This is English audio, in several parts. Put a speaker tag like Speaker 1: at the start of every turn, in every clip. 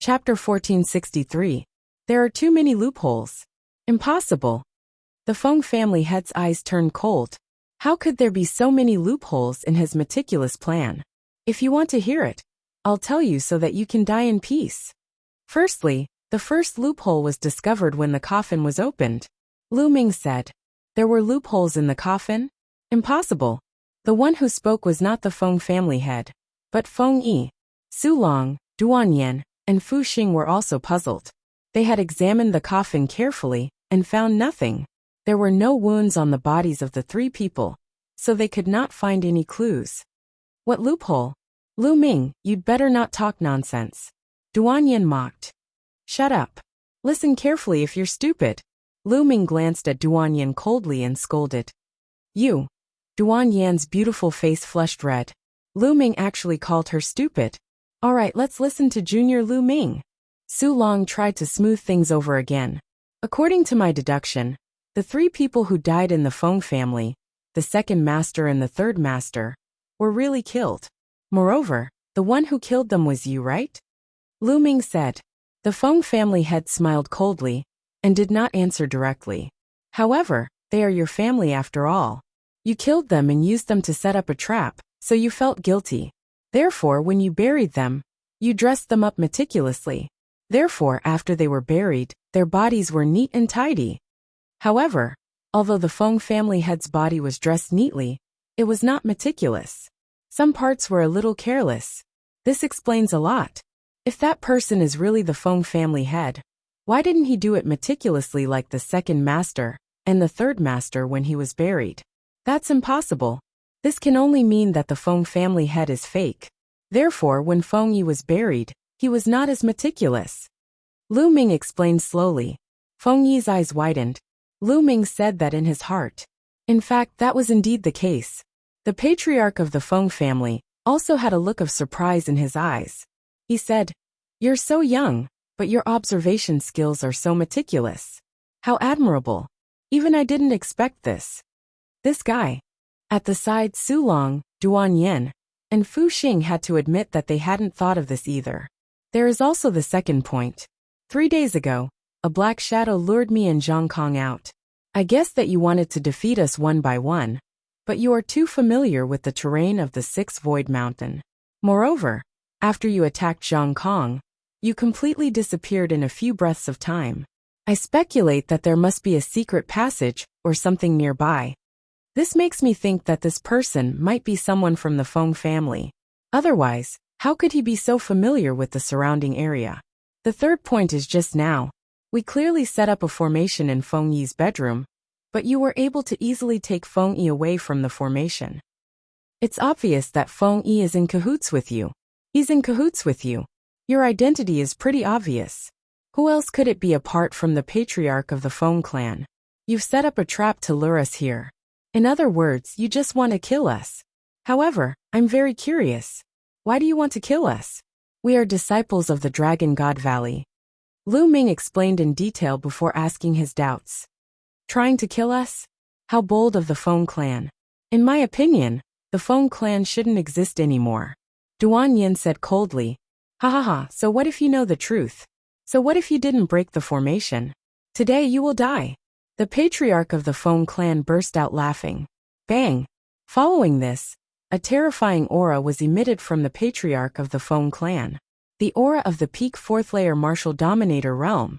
Speaker 1: Chapter 1463. There are too many loopholes. Impossible. The Feng family head's eyes turned cold. How could there be so many loopholes in his meticulous plan? If you want to hear it, I'll tell you so that you can die in peace. Firstly, the first loophole was discovered when the coffin was opened. Lu Ming said. There were loopholes in the coffin? Impossible. The one who spoke was not the Feng family head, but Feng Yi. Su Long, Duan Yan, and Fu Xing were also puzzled. They had examined the coffin carefully and found nothing. There were no wounds on the bodies of the three people, so they could not find any clues. What loophole? Lu Ming, you'd better not talk nonsense. Duan Yan mocked. Shut up. Listen carefully if you're stupid. Lu Ming glanced at Duan Yan coldly and scolded. You. Duan Yan's beautiful face flushed red. Lu Ming actually called her stupid. All right, let's listen to Junior Lu Ming. Su Long tried to smooth things over again. According to my deduction, the three people who died in the Feng family, the second master and the third master, were really killed. Moreover, the one who killed them was you, right? Lu Ming said. The Feng family head smiled coldly and did not answer directly. However, they are your family after all. You killed them and used them to set up a trap, so you felt guilty. Therefore, when you buried them, you dressed them up meticulously. Therefore, after they were buried, their bodies were neat and tidy. However, although the Feng family head's body was dressed neatly, it was not meticulous. Some parts were a little careless. This explains a lot. If that person is really the Feng family head, why didn't he do it meticulously like the second master and the third master when he was buried? That's impossible. This can only mean that the Feng family head is fake. Therefore, when Feng Yi was buried, he was not as meticulous. Lu Ming explained slowly. Feng Yi's eyes widened. Lu Ming said that in his heart. In fact, that was indeed the case. The patriarch of the Feng family also had a look of surprise in his eyes. He said, You're so young, but your observation skills are so meticulous. How admirable. Even I didn't expect this. This guy. At the side, Su Long, Duan Yan, and Fu Xing had to admit that they hadn't thought of this either. There is also the second point. 3 days ago, a black shadow lured me and Zhang Kong out. I guess that you wanted to defeat us one by one, but you are too familiar with the terrain of the Sixth Void Mountain. Moreover, after you attacked Zhang Kong, you completely disappeared in a few breaths of time. I speculate that there must be a secret passage or something nearby. This makes me think that this person might be someone from the Feng family. Otherwise, how could he be so familiar with the surrounding area? The third point is just now. We clearly set up a formation in Feng Yi's bedroom, but you were able to easily take Feng Yi away from the formation. It's obvious that Feng Yi is in cahoots with you. He's in cahoots with you. Your identity is pretty obvious. Who else could it be apart from the patriarch of the Feng clan? You've set up a trap to lure us here. In other words, you just want to kill us. However, I'm very curious. Why do you want to kill us? We are disciples of the Dragon God Valley. Lu Ming explained in detail before asking his doubts. Trying to kill us? How bold of the Feng clan. In my opinion, the Feng clan shouldn't exist anymore. Duan Yan said coldly. Ha ha ha, so what if you know the truth? So what if you didn't break the formation? Today you will die. The patriarch of the Feng clan burst out laughing. Bang! Following this, a terrifying aura was emitted from the patriarch of the Feng clan. The aura of the peak 4th layer martial dominator realm.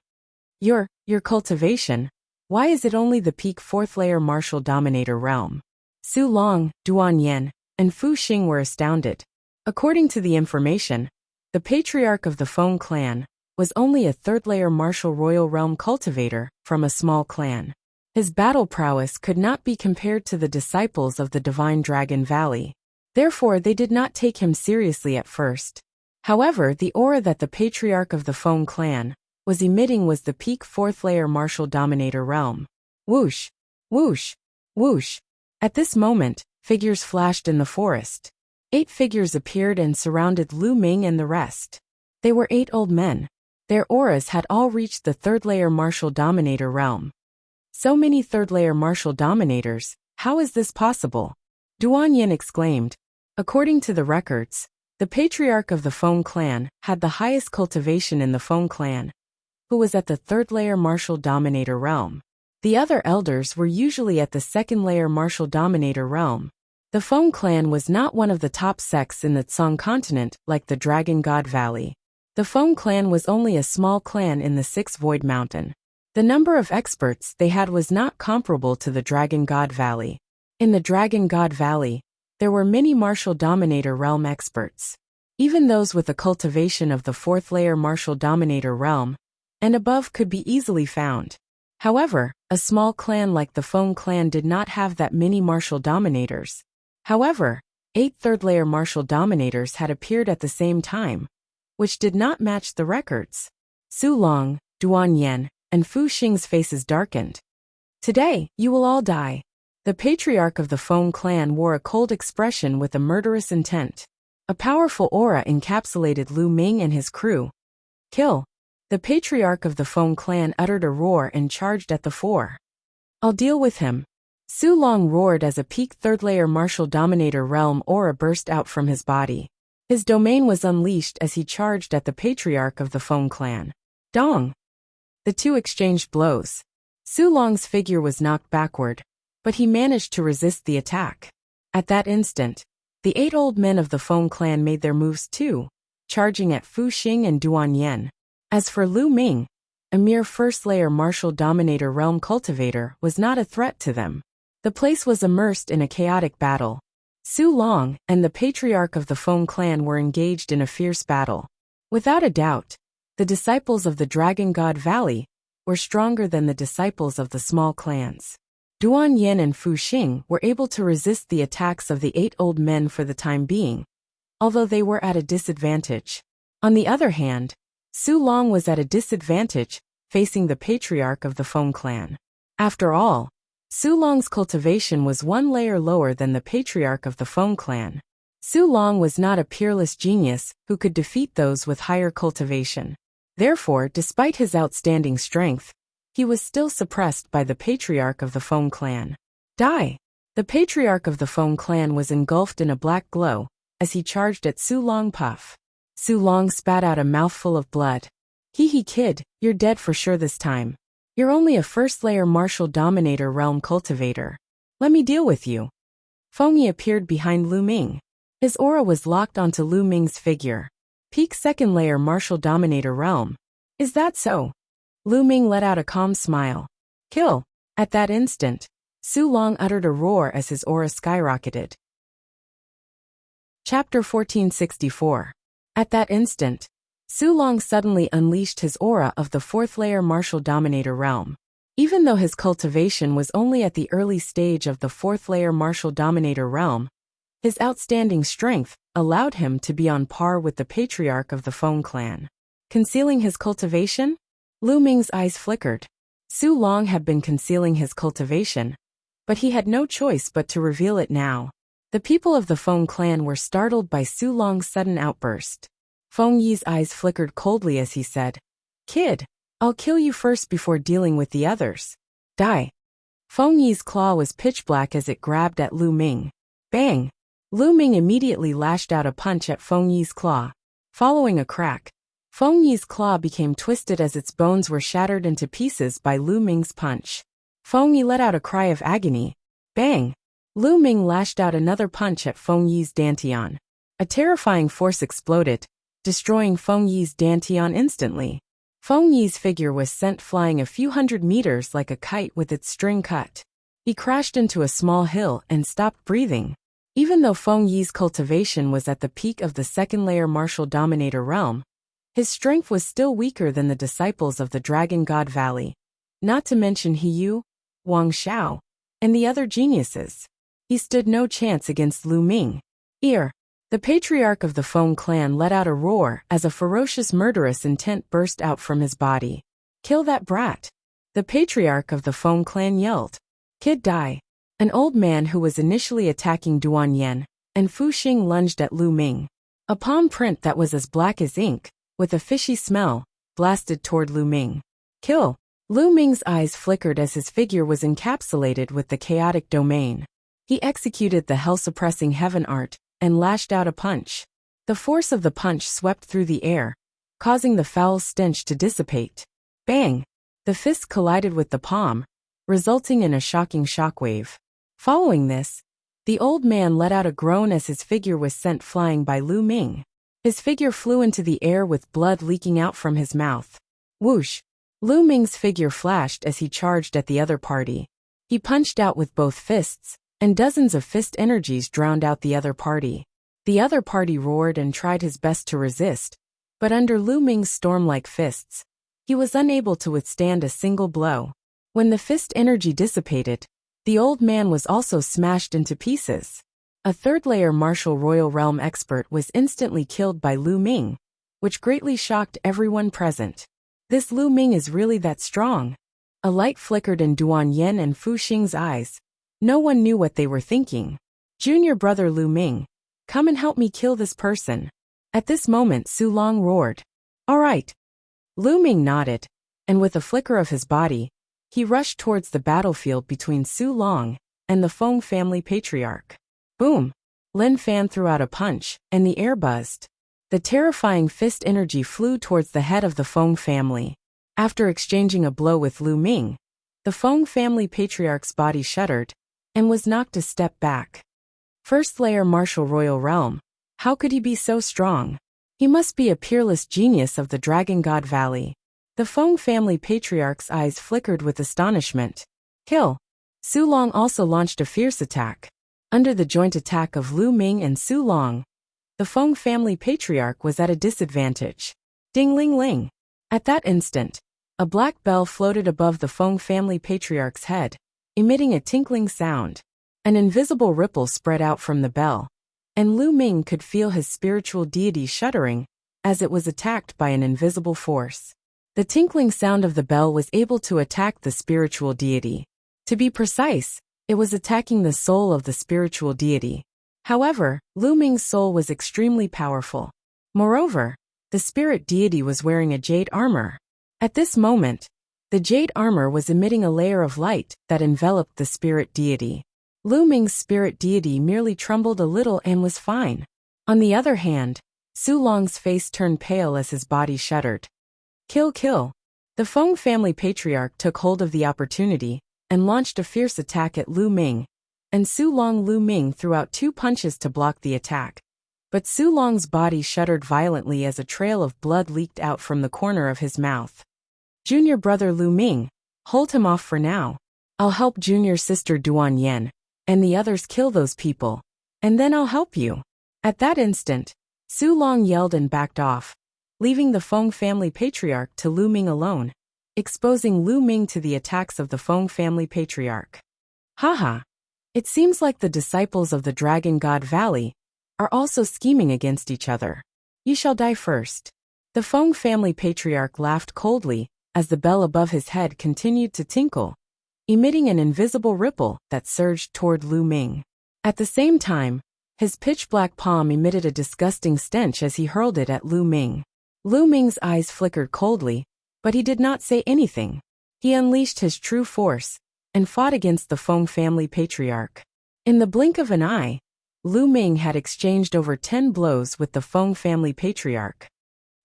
Speaker 1: Your cultivation. Why is it only the peak 4th layer martial dominator realm? Su Long, Duan Yan, and Fu Xing were astounded. According to the information, the patriarch of the Feng clan was only a 3rd layer martial royal realm cultivator from a small clan. His battle prowess could not be compared to the disciples of the Divine Dragon Valley. Therefore, they did not take him seriously at first. However, the aura that the patriarch of the Feng clan was emitting was the peak 4th layer martial dominator realm. Whoosh! Whoosh! Whoosh! At this moment, figures flashed in the forest. 8 figures appeared and surrounded Lu Ming and the rest. They were 8 old men. Their auras had all reached the 3rd layer martial dominator realm. So many 3rd layer martial dominators, how is this possible? Duan Yan exclaimed. According to the records, The patriarch of the Feng clan had the highest cultivation in the Feng clan, who was at the third-layer martial dominator realm. The other elders were usually at the second-layer martial dominator realm. The Feng clan was not one of the top sects in the Tsang continent like the Dragon God Valley. The Feng clan was only a small clan in the Six Void Mountain. The number of experts they had was not comparable to the Dragon God Valley. In the Dragon God Valley, there were many martial dominator realm experts. Even those with the cultivation of the fourth-layer martial dominator realm and above could be easily found. However, a small clan like the Feng clan did not have that many martial dominators. However, 8 third-layer martial dominators had appeared at the same time, which did not match the records. Su Long, Duan Yen, and Fu Xing's faces darkened. Today, you will all die. The patriarch of the Feng clan wore a cold expression with a murderous intent. A powerful aura encapsulated Lu Ming and his crew. Kill. The patriarch of the Feng clan uttered a roar and charged at the 4. I'll deal with him. Su Long roared as a peak third-layer martial dominator realm aura burst out from his body. His domain was unleashed as he charged at the patriarch of the Feng clan. Dong! The two exchanged blows. Su Long's figure was knocked backward, but he managed to resist the attack. At that instant, the 8 old men of the Feng clan made their moves too, charging at Fu Xing and Duan Yen. As for Lu Ming, a mere first-layer martial dominator realm cultivator was not a threat to them. The place was immersed in a chaotic battle. Su Long and the patriarch of the Feng clan were engaged in a fierce battle. Without a doubt, the disciples of the Dragon God Valley were stronger than the disciples of the small clans. Duan Yen and Fu Xing were able to resist the attacks of the 8 old men for the time being, although they were at a disadvantage. On the other hand, Su Long was at a disadvantage, facing the patriarch of the Feng clan. After all, Su Long's cultivation was 1 layer lower than the patriarch of the Feng clan. Su Long was not a peerless genius who could defeat those with higher cultivation. Therefore, despite his outstanding strength, he was still suppressed by the patriarch of the Feng clan. Die! The patriarch of the Feng clan was engulfed in a black glow as he charged at Su Long. Puff. Su Long spat out a mouthful of blood. Hee kid, you're dead for sure this time. You're only a first-layer martial dominator realm cultivator. Let me deal with you. Feng Yi appeared behind Lu Ming. His aura was locked onto Lu Ming's figure. Peak second-layer martial dominator realm. Is that so? Lu Ming let out a calm smile. Kill. At that instant, Su Long uttered a roar as his aura skyrocketed. Chapter 1464. At that instant, Su Long suddenly unleashed his aura of the fourth-layer martial dominator realm. Even though his cultivation was only at the early stage of the fourth-layer martial dominator realm, his outstanding strength allowed him to be on par with the patriarch of the Feng clan. Concealing his cultivation? Lu Ming's eyes flickered. Su Long had been concealing his cultivation, but he had no choice but to reveal it now. The people of the Feng clan were startled by Su Long's sudden outburst. Feng Yi's eyes flickered coldly as he said, Kid, I'll kill you first before dealing with the others. Die. Feng Yi's claw was pitch black as it grabbed at Lu Ming. Bang! Lu Ming immediately lashed out a punch at Feng Yi's claw. Following a crack, Feng Yi's claw became twisted as its bones were shattered into pieces by Lu Ming's punch. Feng Yi let out a cry of agony. Bang! Lu Ming lashed out another punch at Feng Yi's dantian. A terrifying force exploded, destroying Feng Yi's dantian instantly. Feng Yi's figure was sent flying a few hundred meters like a kite with its string cut. He crashed into a small hill and stopped breathing. Even though Feng Yi's cultivation was at the peak of the second-layer martial dominator realm, his strength was still weaker than the disciples of the Dragon God Valley, not to mention He Yu, Wang Xiao, and the other geniuses. He stood no chance against Lu Ming. Ear! The patriarch of the Feng clan let out a roar as a ferocious murderous intent burst out from his body. Kill that brat! The patriarch of the Feng clan yelled. Kid die! An old man who was initially attacking Duan Yen and Fu Xing lunged at Lu Ming. A palm print that was as black as ink, with a fishy smell, blasted toward Lu Ming. Kill! Lu Ming's eyes flickered as his figure was encapsulated with the chaotic domain. He executed the hell-suppressing heaven art and lashed out a punch. The force of the punch swept through the air, causing the foul stench to dissipate. Bang! The fist collided with the palm, resulting in a shocking shockwave. Following this, the old man let out a groan as his figure was sent flying by Lu Ming. His figure flew into the air with blood leaking out from his mouth. Whoosh! Lu Ming's figure flashed as he charged at the other party. He punched out with both fists, and dozens of fist energies drowned out the other party. The other party roared and tried his best to resist, but under Lu Ming's storm-like fists, he was unable to withstand a single blow. When the fist energy dissipated, the old man was also smashed into pieces. A third-layer martial royal realm expert was instantly killed by Lu Ming, which greatly shocked everyone present. This Lu Ming is really that strong. A light flickered in Duan Yen and Fu Xing's eyes. No one knew what they were thinking. Junior brother Lu Ming, come and help me kill this person. At this moment Su Long roared. All right. Lu Ming nodded, and with a flicker of his body, he rushed towards the battlefield between Su Long and the Feng family patriarch. Boom! Lin Fan threw out a punch, and the air buzzed. The terrifying fist energy flew towards the head of the Feng family. After exchanging a blow with Lu Ming, the Feng family patriarch's body shuddered and was knocked a step back. First layer martial royal realm. How could he be so strong? He must be a peerless genius of the Dragon God Valley. The Feng family patriarch's eyes flickered with astonishment. Kill! Su Long also launched a fierce attack. Under the joint attack of Lu Ming and Su Long, the Feng family patriarch was at a disadvantage. Ding-ling-ling! At that instant, a black bell floated above the Feng family patriarch's head, emitting a tinkling sound. An invisible ripple spread out from the bell, and Lu Ming could feel his spiritual deity shuddering as it was attacked by an invisible force. The tinkling sound of the bell was able to attack the spiritual deity. To be precise, it was attacking the soul of the spiritual deity. However, Lu Ming's soul was extremely powerful. Moreover, the spirit deity was wearing a jade armor. At this moment, the jade armor was emitting a layer of light that enveloped the spirit deity. Lu Ming's spirit deity merely trembled a little and was fine. On the other hand, Su Long's face turned pale as his body shuddered. Kill, kill! The Feng family patriarch took hold of the opportunity and launched a fierce attack at Lu Ming, and Lu Ming threw out 2 punches to block the attack. But Su Long's body shuddered violently as a trail of blood leaked out from the corner of his mouth. Junior brother Lu Ming, hold him off for now. I'll help junior sister Duan Yen, and the others kill those people, and then I'll help you. At that instant, Su Long yelled and backed off, leaving the Feng family patriarch to Lu Ming alone, exposing Lu Ming to the attacks of the Feng family patriarch. Haha! It seems like the disciples of the Dragon God Valley are also scheming against each other. You shall die first. The Feng family patriarch laughed coldly as the bell above his head continued to tinkle, emitting an invisible ripple that surged toward Lu Ming. At the same time, his pitch-black palm emitted a disgusting stench as he hurled it at Lu Ming. Lu Ming's eyes flickered coldly, but he did not say anything. He unleashed his true force and fought against the Feng family patriarch. In the blink of an eye, Lu Ming had exchanged over 10 blows with the Feng family patriarch.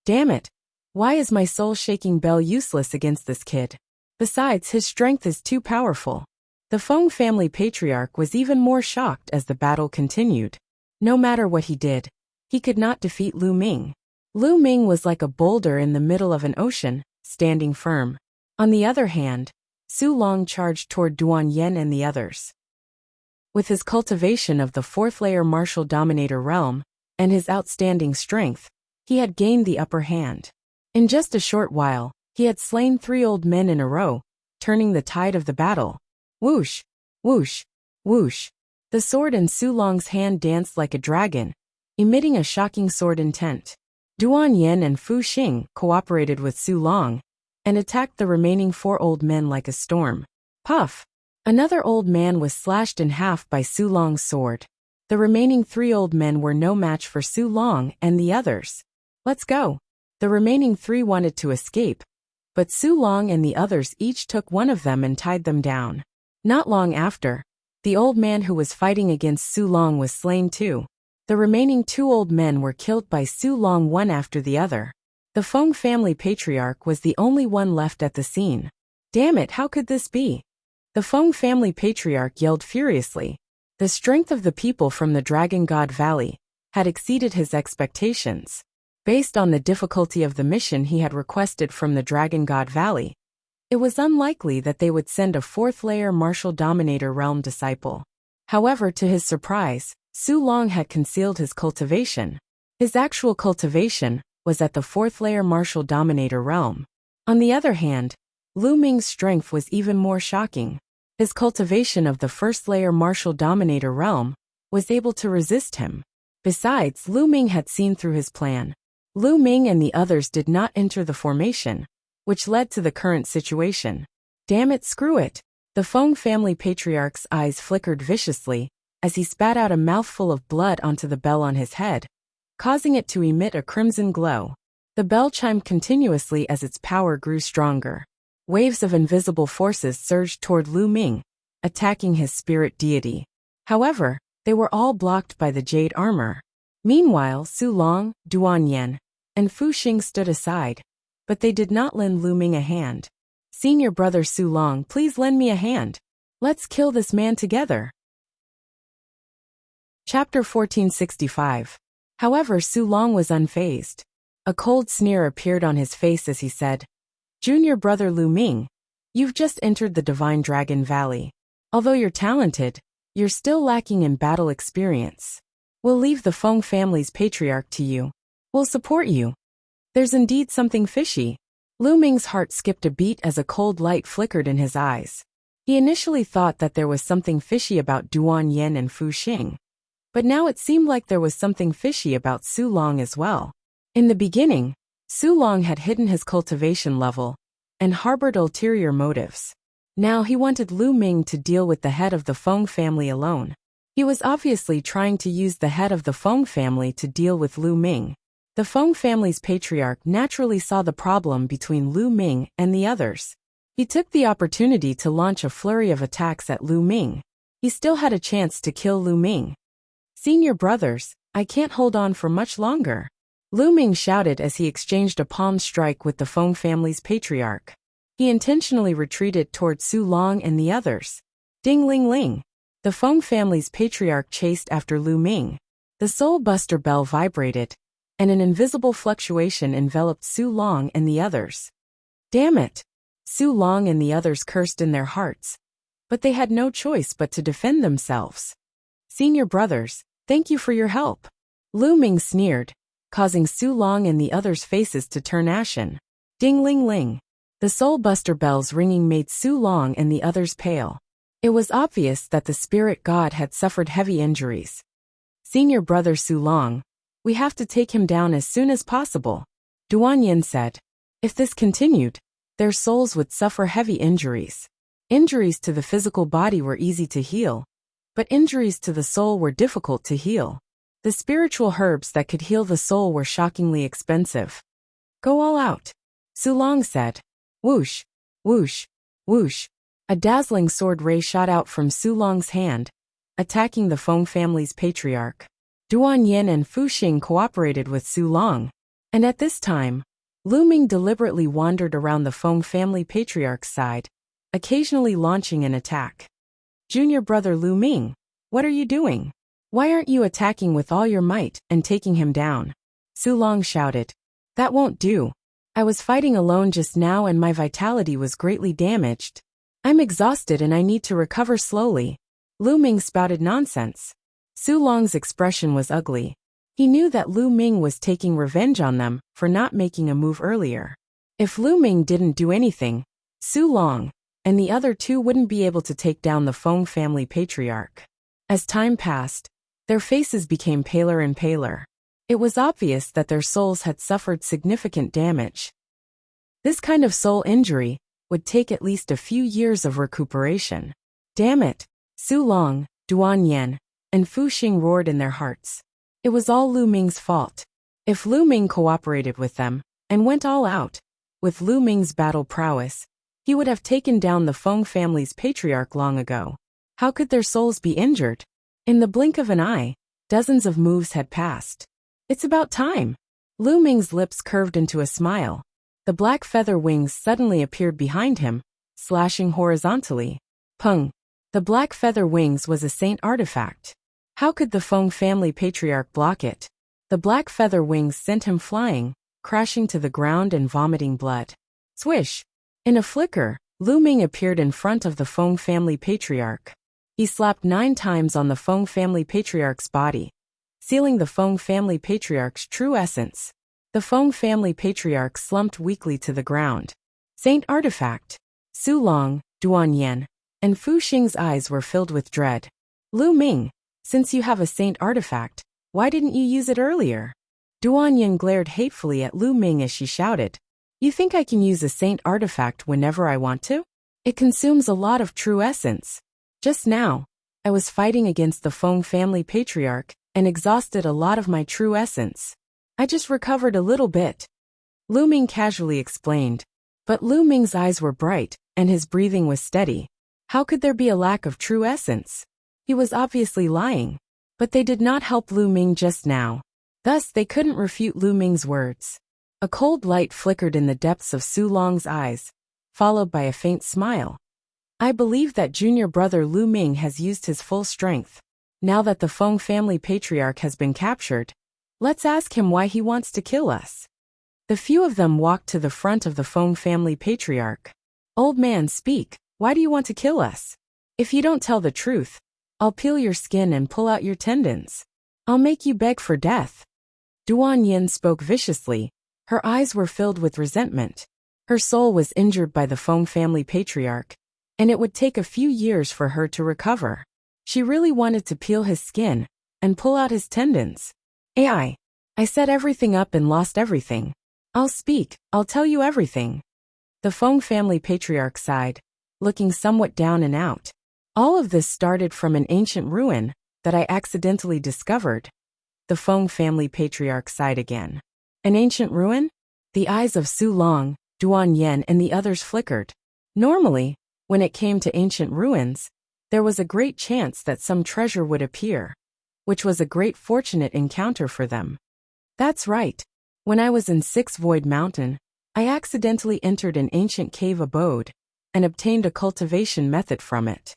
Speaker 1: Damn it! Why is my soul-shaking bell useless against this kid? Besides, his strength is too powerful. The Feng family patriarch was even more shocked as the battle continued. No matter what he did, he could not defeat Lu Ming. Lu Ming was like a boulder in the middle of an ocean, standing firm. On the other hand, Su Long charged toward Duan Yen and the others. With his cultivation of the 4th-layer martial dominator realm, and his outstanding strength, he had gained the upper hand. In just a short while, he had slain 3 old men in a row, turning the tide of the battle. Whoosh! Whoosh! Whoosh! The sword in Su Long's hand danced like a dragon, emitting a shocking sword intent. Duan Yen and Fu Xing cooperated with Su Long and attacked the remaining 4 old men like a storm. Puff! Another old man was slashed in half by Su Long's sword. The remaining 3 old men were no match for Su Long and the others. Let's go! The remaining 3 wanted to escape, but Su Long and the others each took one of them and tied them down. Not long after, the old man who was fighting against Su Long was slain too. The remaining 2 old men were killed by Su Long one after the other. The Feng family patriarch was the only one left at the scene. Damn it, how could this be? The Feng family patriarch yelled furiously. The strength of the people from the Dragon God Valley had exceeded his expectations. Based on the difficulty of the mission he had requested from the Dragon God Valley, it was unlikely that they would send a 4th-layer martial dominator realm disciple. However, to his surprise, Su Long had concealed his cultivation. His actual cultivation was at the 4th-layer martial dominator realm. On the other hand, Lu Ming's strength was even more shocking. His cultivation of the 1st-layer martial dominator realm was able to resist him. Besides, Lu Ming had seen through his plan. Lu Ming and the others did not enter the formation, which led to the current situation. Damn it, screw it. The Feng family patriarch's eyes flickered viciously as he spat out a mouthful of blood onto the bell on his head, causing it to emit a crimson glow. The bell chimed continuously as its power grew stronger. Waves of invisible forces surged toward Lu Ming, attacking his spirit deity. However, they were all blocked by the jade armor. Meanwhile, Su Long, Duan Yan, and Fu Xing stood aside, but they did not lend Lu Ming a hand. Senior brother Su Long, please lend me a hand. Let's kill this man together. Chapter 1465. However, Su Long was unfazed. A cold sneer appeared on his face as he said, Junior brother Lu Ming, you've just entered the Divine Dragon Valley. Although you're talented, you're still lacking in battle experience. We'll leave the Feng family's patriarch to you. We'll support you. There's indeed something fishy. Lu Ming's heart skipped a beat as a cold light flickered in his eyes. He initially thought that there was something fishy about Duan Yan and Fu Xing, but now it seemed like there was something fishy about Su Long as well. In the beginning, Su Long had hidden his cultivation level and harbored ulterior motives. Now he wanted Lu Ming to deal with the head of the Feng family alone. He was obviously trying to use the head of the Feng family to deal with Lu Ming. The Feng family's patriarch naturally saw the problem between Lu Ming and the others. He took the opportunity to launch a flurry of attacks at Lu Ming. He still had a chance to kill Lu Ming. Senior brothers, I can't hold on for much longer. Lu Ming shouted as he exchanged a palm strike with the Feng family's patriarch. He intentionally retreated toward Su Long and the others. Ding ling ling. The Feng family's patriarch chased after Lu Ming. The Soul Buster bell vibrated, and an invisible fluctuation enveloped Su Long and the others. Damn it! Su Long and the others cursed in their hearts, but they had no choice but to defend themselves. Senior brothers, thank you for your help. Lu Ming sneered, causing Su Long and the others' faces to turn ashen. Ding ling ling. The Soul Buster bells ringing made Su Long and the others pale. It was obvious that the spirit god had suffered heavy injuries. Senior brother Su Long, we have to take him down as soon as possible, Duan Yin said. If this continued, their souls would suffer heavy injuries. Injuries to the physical body were easy to heal, but injuries to the soul were difficult to heal. The spiritual herbs that could heal the soul were shockingly expensive. Go all out, Su Long said. Whoosh, whoosh, whoosh. A dazzling sword ray shot out from Su Long's hand, attacking the Feng family's patriarch. Duan Yin and Fu Xing cooperated with Su Long, and at this time, Lu Ming deliberately wandered around the Feng family patriarch's side, occasionally launching an attack. Junior brother Lu Ming, what are you doing? Why aren't you attacking with all your might and taking him down? Su Long shouted. That won't do. I was fighting alone just now and my vitality was greatly damaged. I'm exhausted and I need to recover slowly. Lu Ming spouted nonsense. Su Long's expression was ugly. He knew that Lu Ming was taking revenge on them for not making a move earlier. If Lu Ming didn't do anything, Su Long and the other 2 wouldn't be able to take down the Feng family patriarch. As time passed, their faces became paler and paler. It was obvious that their souls had suffered significant damage. This kind of soul injury would take at least a few years of recuperation. Damn it! Su Long, Duan Yan, and Fu Xing roared in their hearts. It was all Lu Ming's fault. If Lu Ming cooperated with them and went all out, with Lu Ming's battle prowess, he would have taken down the Feng family's patriarch long ago. How could their souls be injured? In the blink of an eye, Dozens of moves had passed. It's about time. Lu Ming's lips curved into a smile. The black feather wings suddenly appeared behind him, slashing horizontally. Peng. The black feather wings was a saint artifact. How could the Feng family patriarch block it? The black feather wings sent him flying, crashing to the ground and vomiting blood. Swish! In a flicker, Lu Ming appeared in front of the Feng family patriarch. He slapped 9 times on the Feng family patriarch's body, sealing the Feng family patriarch's true essence. The Feng family patriarch slumped weakly to the ground. Saint artifact. Su Long, Duan Yan, and Fu Xing's eyes were filled with dread. Lu Ming, since you have a saint artifact, why didn't you use it earlier? Duan Yan glared hatefully at Lu Ming as she shouted. You think I can use a saint artifact whenever I want to? It consumes a lot of true essence. Just now, I was fighting against the Feng family patriarch and exhausted a lot of my true essence. I just recovered a little bit. Lu Ming casually explained. But Lu Ming's eyes were bright, and his breathing was steady. How could there be a lack of true essence? He was obviously lying. But they did not help Lu Ming just now. Thus they couldn't refute Lu Ming's words. A cold light flickered in the depths of Su Long's eyes, followed by a faint smile. I believe that junior brother Lu Ming has used his full strength. Now that the Feng family patriarch has been captured, let's ask him why he wants to kill us. The few of them walked to the front of the Feng family patriarch. Old man, speak. Why do you want to kill us? If you don't tell the truth, I'll peel your skin and pull out your tendons. I'll make you beg for death. Duan Yin spoke viciously. Her eyes were filled with resentment. Her soul was injured by the Feng family patriarch, and it would take a few years for her to recover. She really wanted to peel his skin and pull out his tendons. I set everything up and lost everything. I'll speak, I'll tell you everything. The Feng family patriarch sighed, looking somewhat down and out. All of this started from an ancient ruin that I accidentally discovered. The Feng family patriarch sighed again. An ancient ruin? The eyes of Su Long, Duan Yen and the others flickered. Normally, when it came to ancient ruins, there was a great chance that some treasure would appear, which was a great fortunate encounter for them. That's right. When I was in Six Void Mountain, I accidentally entered an ancient cave abode and obtained a cultivation method from it.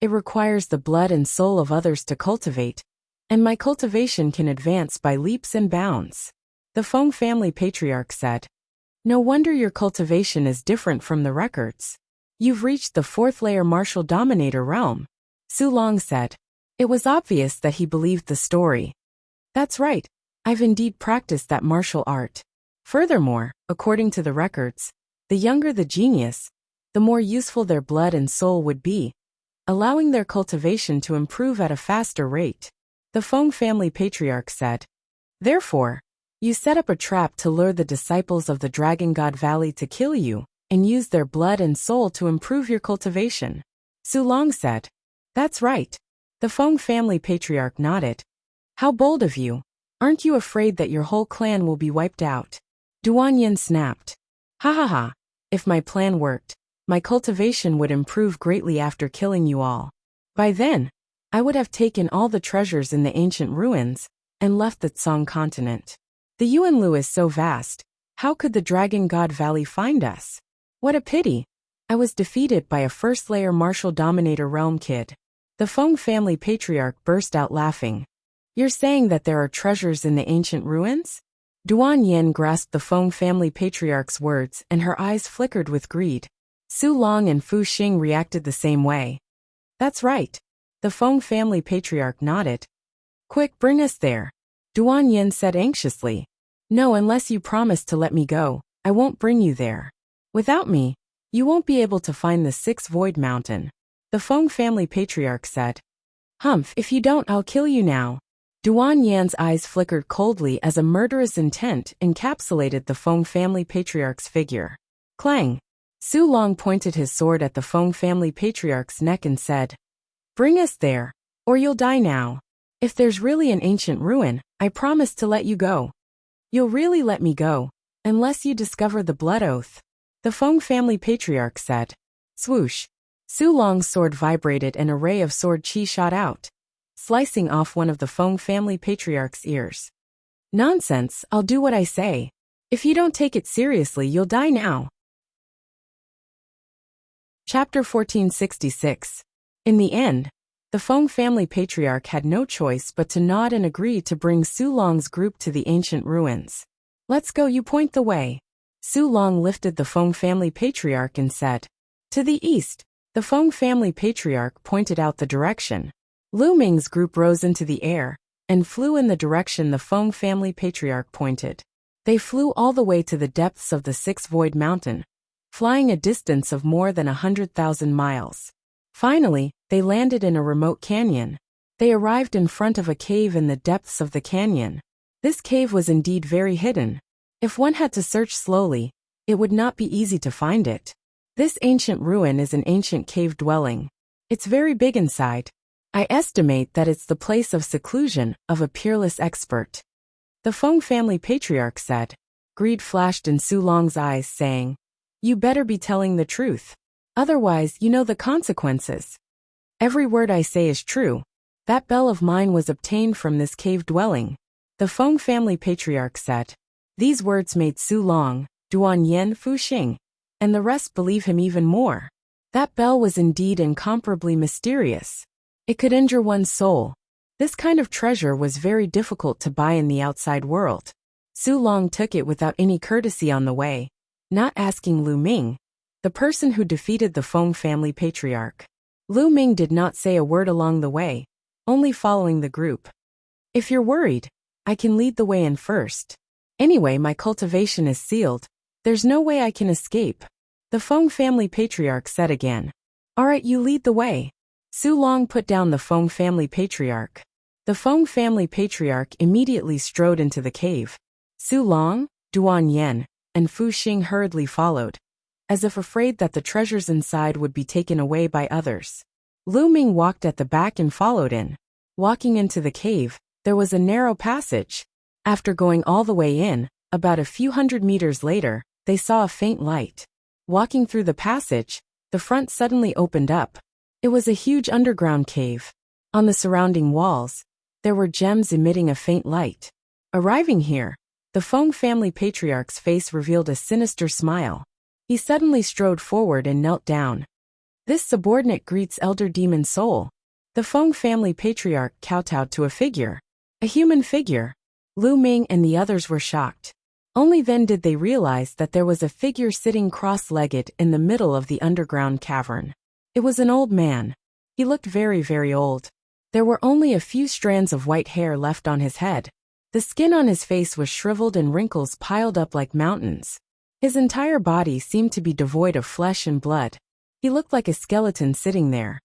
Speaker 1: It requires the blood and soul of others to cultivate, and my cultivation can advance by leaps and bounds. The Feng family patriarch said. No wonder your cultivation is different from the records. You've reached the 4th layer martial dominator realm. Su Long said. It was obvious that he believed the story. That's right. I've indeed practiced that martial art. Furthermore, according to the records, the younger the genius, the more useful their blood and soul would be, allowing their cultivation to improve at a faster rate. The Feng family patriarch said. Therefore, you set up a trap to lure the disciples of the Dragon God Valley to kill you, and use their blood and soul to improve your cultivation. Su Long said. That's right. The Feng family patriarch nodded. How bold of you. Aren't you afraid that your whole clan will be wiped out? Duan Yin snapped. Ha ha ha. If my plan worked, my cultivation would improve greatly after killing you all. By then, I would have taken all the treasures in the ancient ruins and left the Tsong continent. The Yuanlu is so vast, how could the Dragon God Valley find us? What a pity. I was defeated by a 1st layer martial dominator realm kid. The Feng family patriarch burst out laughing. You're saying that there are treasures in the ancient ruins? Duan Yen grasped the Feng family patriarch's words and her eyes flickered with greed. Su Long and Fu Xing reacted the same way. That's right. The Feng family patriarch nodded. Quick, bring us there. Duan Yen said anxiously. No, unless you promise to let me go, I won't bring you there. Without me, you won't be able to find the 6th Void Mountain. The Feng family patriarch said. Humph, if you don't, I'll kill you now. Duan Yan's eyes flickered coldly as a murderous intent encapsulated the Feng family patriarch's figure. Clang! Su Long pointed his sword at the Feng family patriarch's neck and said, Bring us there, or you'll die now. If there's really an ancient ruin, I promise to let you go. You'll really let me go, unless you discover the blood oath. The Feng family patriarch said. Swoosh! Su Long's sword vibrated and a ray of sword chi shot out, slicing off one of the Feng family patriarch's ears. Nonsense, I'll do what I say. If you don't take it seriously, you'll die now. Chapter 1466. In the end, the Feng family patriarch had no choice but to nod and agree to bring Su Long's group to the ancient ruins. Let's go, you point the way. Su Long lifted the Feng family patriarch and said, to the east. The Feng family patriarch pointed out the direction. Lu Ming's group rose into the air and flew in the direction the Feng family patriarch pointed. They flew all the way to the depths of the Six Void Mountain, flying a distance of more than 100,000 miles. Finally, they landed in a remote canyon. They arrived in front of a cave in the depths of the canyon. This cave was indeed very hidden. If one had to search slowly, it would not be easy to find it. This ancient ruin is an ancient cave dwelling. It's very big inside. I estimate that it's the place of seclusion of a peerless expert. The Feng family patriarch said. Greed flashed in Su Long's eyes, saying, you better be telling the truth. Otherwise, you know the consequences. Every word I say is true. That bell of mine was obtained from this cave dwelling. The Feng family patriarch said. These words made Su Long, Duan Yen Fu Xing, and the rest believe him even more. That bell was indeed incomparably mysterious. It could injure one's soul. This kind of treasure was very difficult to buy in the outside world. Su Long took it without any courtesy on the way, not asking Lu Ming, the person who defeated the Feng family patriarch. Lu Ming did not say a word along the way, only following the group. If you're worried, I can lead the way in first. Anyway, my cultivation is sealed. There's no way I can escape. The Feng family patriarch said again. All right, you lead the way. Su Long put down the Feng family patriarch. The Feng family patriarch immediately strode into the cave. Su Long, Duan Yen, and Fu Xing hurriedly followed, as if afraid that the treasures inside would be taken away by others. Lu Ming walked at the back and followed in. Walking into the cave, there was a narrow passage. After going all the way in, about a few hundred meters later, they saw a faint light. Walking through the passage, the front suddenly opened up. It was a huge underground cave. On the surrounding walls, there were gems emitting a faint light. Arriving here, the Feng family patriarch's face revealed a sinister smile. He suddenly strode forward and knelt down. This subordinate greets Elder Demon Soul. The Feng family patriarch kowtowed to a figure. A human figure. Lu Ming and the others were shocked. Only then did they realize that there was a figure sitting cross-legged in the middle of the underground cavern. It was an old man. He looked very, very old. There were only a few strands of white hair left on his head. The skin on his face was shriveled and wrinkles piled up like mountains. His entire body seemed to be devoid of flesh and blood. He looked like a skeleton sitting there.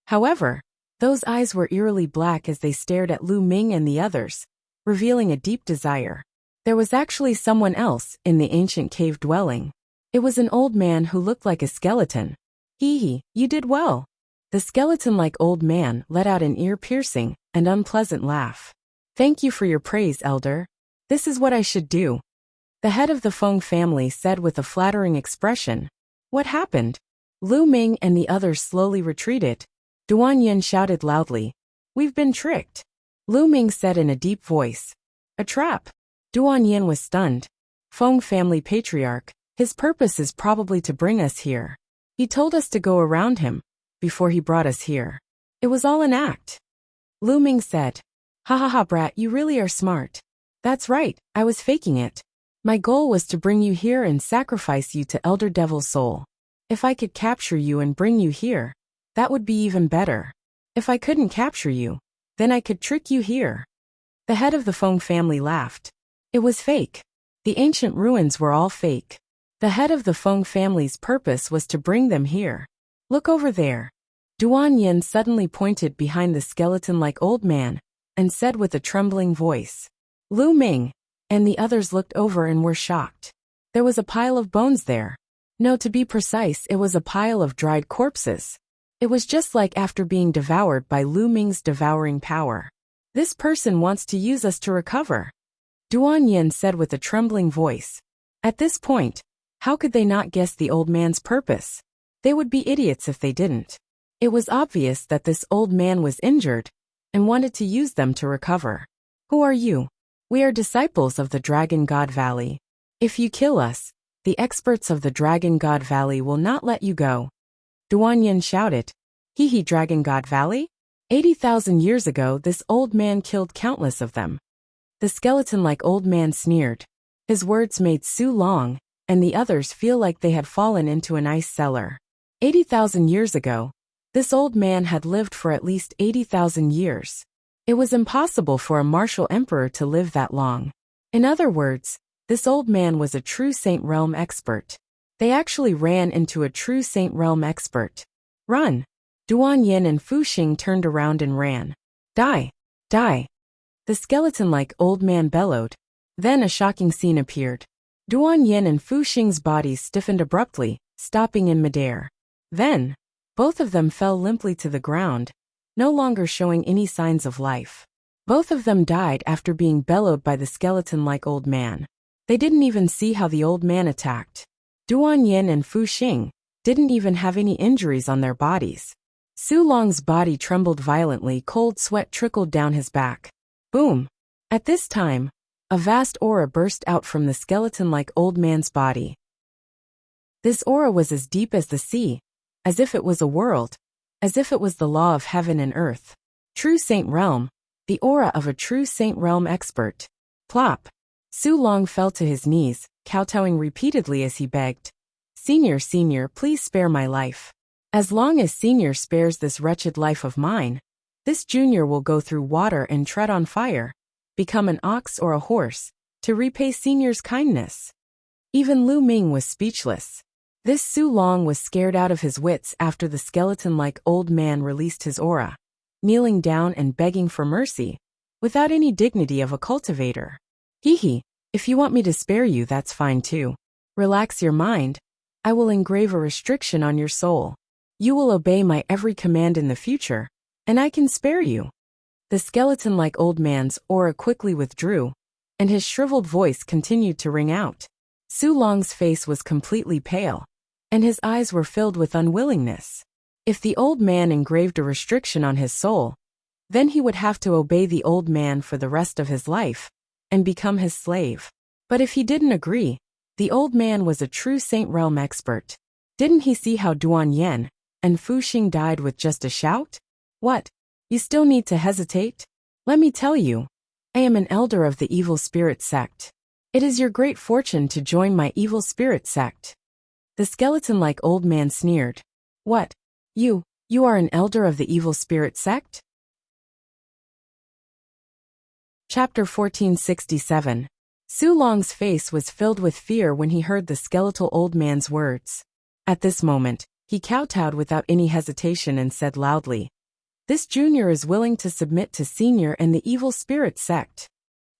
Speaker 1: However, those eyes were eerily black as they stared at Lu Ming and the others, revealing a deep desire. There was actually someone else in the ancient cave dwelling. It was an old man who looked like a skeleton. Hee, you did well. The skeleton-like old man let out an ear-piercing and unpleasant laugh. Thank you for your praise, Elder. This is what I should do. The head of the Feng family said with a flattering expression. What happened? Lu Ming and the others slowly retreated. Duan Yen shouted loudly. We've been tricked. Lu Ming said in a deep voice. A trap. Duan Yen was stunned. Feng family patriarch, his purpose is probably to bring us here. He told us to go around him, before he brought us here. It was all an act. Lu Ming said. Ha ha ha, brat, you really are smart. That's right, I was faking it. My goal was to bring you here and sacrifice you to Elder Devil Soul. If I could capture you and bring you here, that would be even better. If I couldn't capture you, then I could trick you here. The head of the Feng family laughed. It was fake. The ancient ruins were all fake. The head of the Feng family's purpose was to bring them here. Look over there. Duan Yen suddenly pointed behind the skeleton-like old man and said with a trembling voice. Lu Ming and the others looked over and were shocked. There was a pile of bones there. No, to be precise, it was a pile of dried corpses. It was just like after being devoured by Lu Ming's devouring power. This person wants to use us to recover. Duan Yen said with a trembling voice. At this point, how could they not guess the old man's purpose? They would be idiots if they didn't. It was obvious that this old man was injured, and wanted to use them to recover. Who are you? We are disciples of the Dragon God Valley. If you kill us, the experts of the Dragon God Valley will not let you go. Duanyin shouted. He Dragon God Valley? 80,000 years ago this old man killed countless of them. The skeleton-like old man sneered. His words made Su Long and the others feel like they had fallen into an ice cellar. 80,000 years ago, this old man had lived for at least 80,000 years. It was impossible for a martial emperor to live that long. In other words, this old man was a true Saint Realm expert. They actually ran into a true Saint Realm expert. Run! Duanyin and Fu Xing turned around and ran. Die! Die! The skeleton-like old man bellowed. Then a shocking scene appeared. Duanyin and Fu Xing's bodies stiffened abruptly, stopping in midair. Then, both of them fell limply to the ground, no longer showing any signs of life. Both of them died after being bellowed by the skeleton-like old man. They didn't even see how the old man attacked. Duanyin and Fu Xing didn't even have any injuries on their bodies. Su Long's body trembled violently, cold sweat trickled down his back. Boom! At this time, a vast aura burst out from the skeleton-like old man's body. This aura was as deep as the sea, as if it was a world, as if it was the law of heaven and earth. True Saint Realm, the aura of a true Saint Realm expert. Plop! Su Long fell to his knees, kowtowing repeatedly as he begged. Senior, please spare my life. As long as Senior spares this wretched life of mine, this junior will go through water and tread on fire, become an ox or a horse, to repay Senior's kindness. Even Lu Ming was speechless. This Su Long was scared out of his wits after the skeleton-like old man released his aura, kneeling down and begging for mercy, without any dignity of a cultivator. If you want me to spare you, that's fine too. Relax your mind. I will engrave a restriction on your soul. You will obey my every command in the future, and I can spare you. The skeleton-like old man's aura quickly withdrew, and his shriveled voice continued to ring out. Su Long's face was completely pale, and his eyes were filled with unwillingness. If the old man engraved a restriction on his soul, then he would have to obey the old man for the rest of his life, and become his slave. But if he didn't agree, the old man was a true Saint Realm expert. Didn't he see how Duanyin and Fu Xing died with just a shout? What? You still need to hesitate? Let me tell you, I am an elder of the evil spirit sect. It is your great fortune to join my evil spirit sect. The skeleton-like old man sneered. What? You are an elder of the evil spirit sect? Chapter 1467. Su Long's face was filled with fear when he heard the skeletal old man's words. At this moment, he kowtowed without any hesitation and said loudly, This junior is willing to submit to Senior and the evil spirit sect.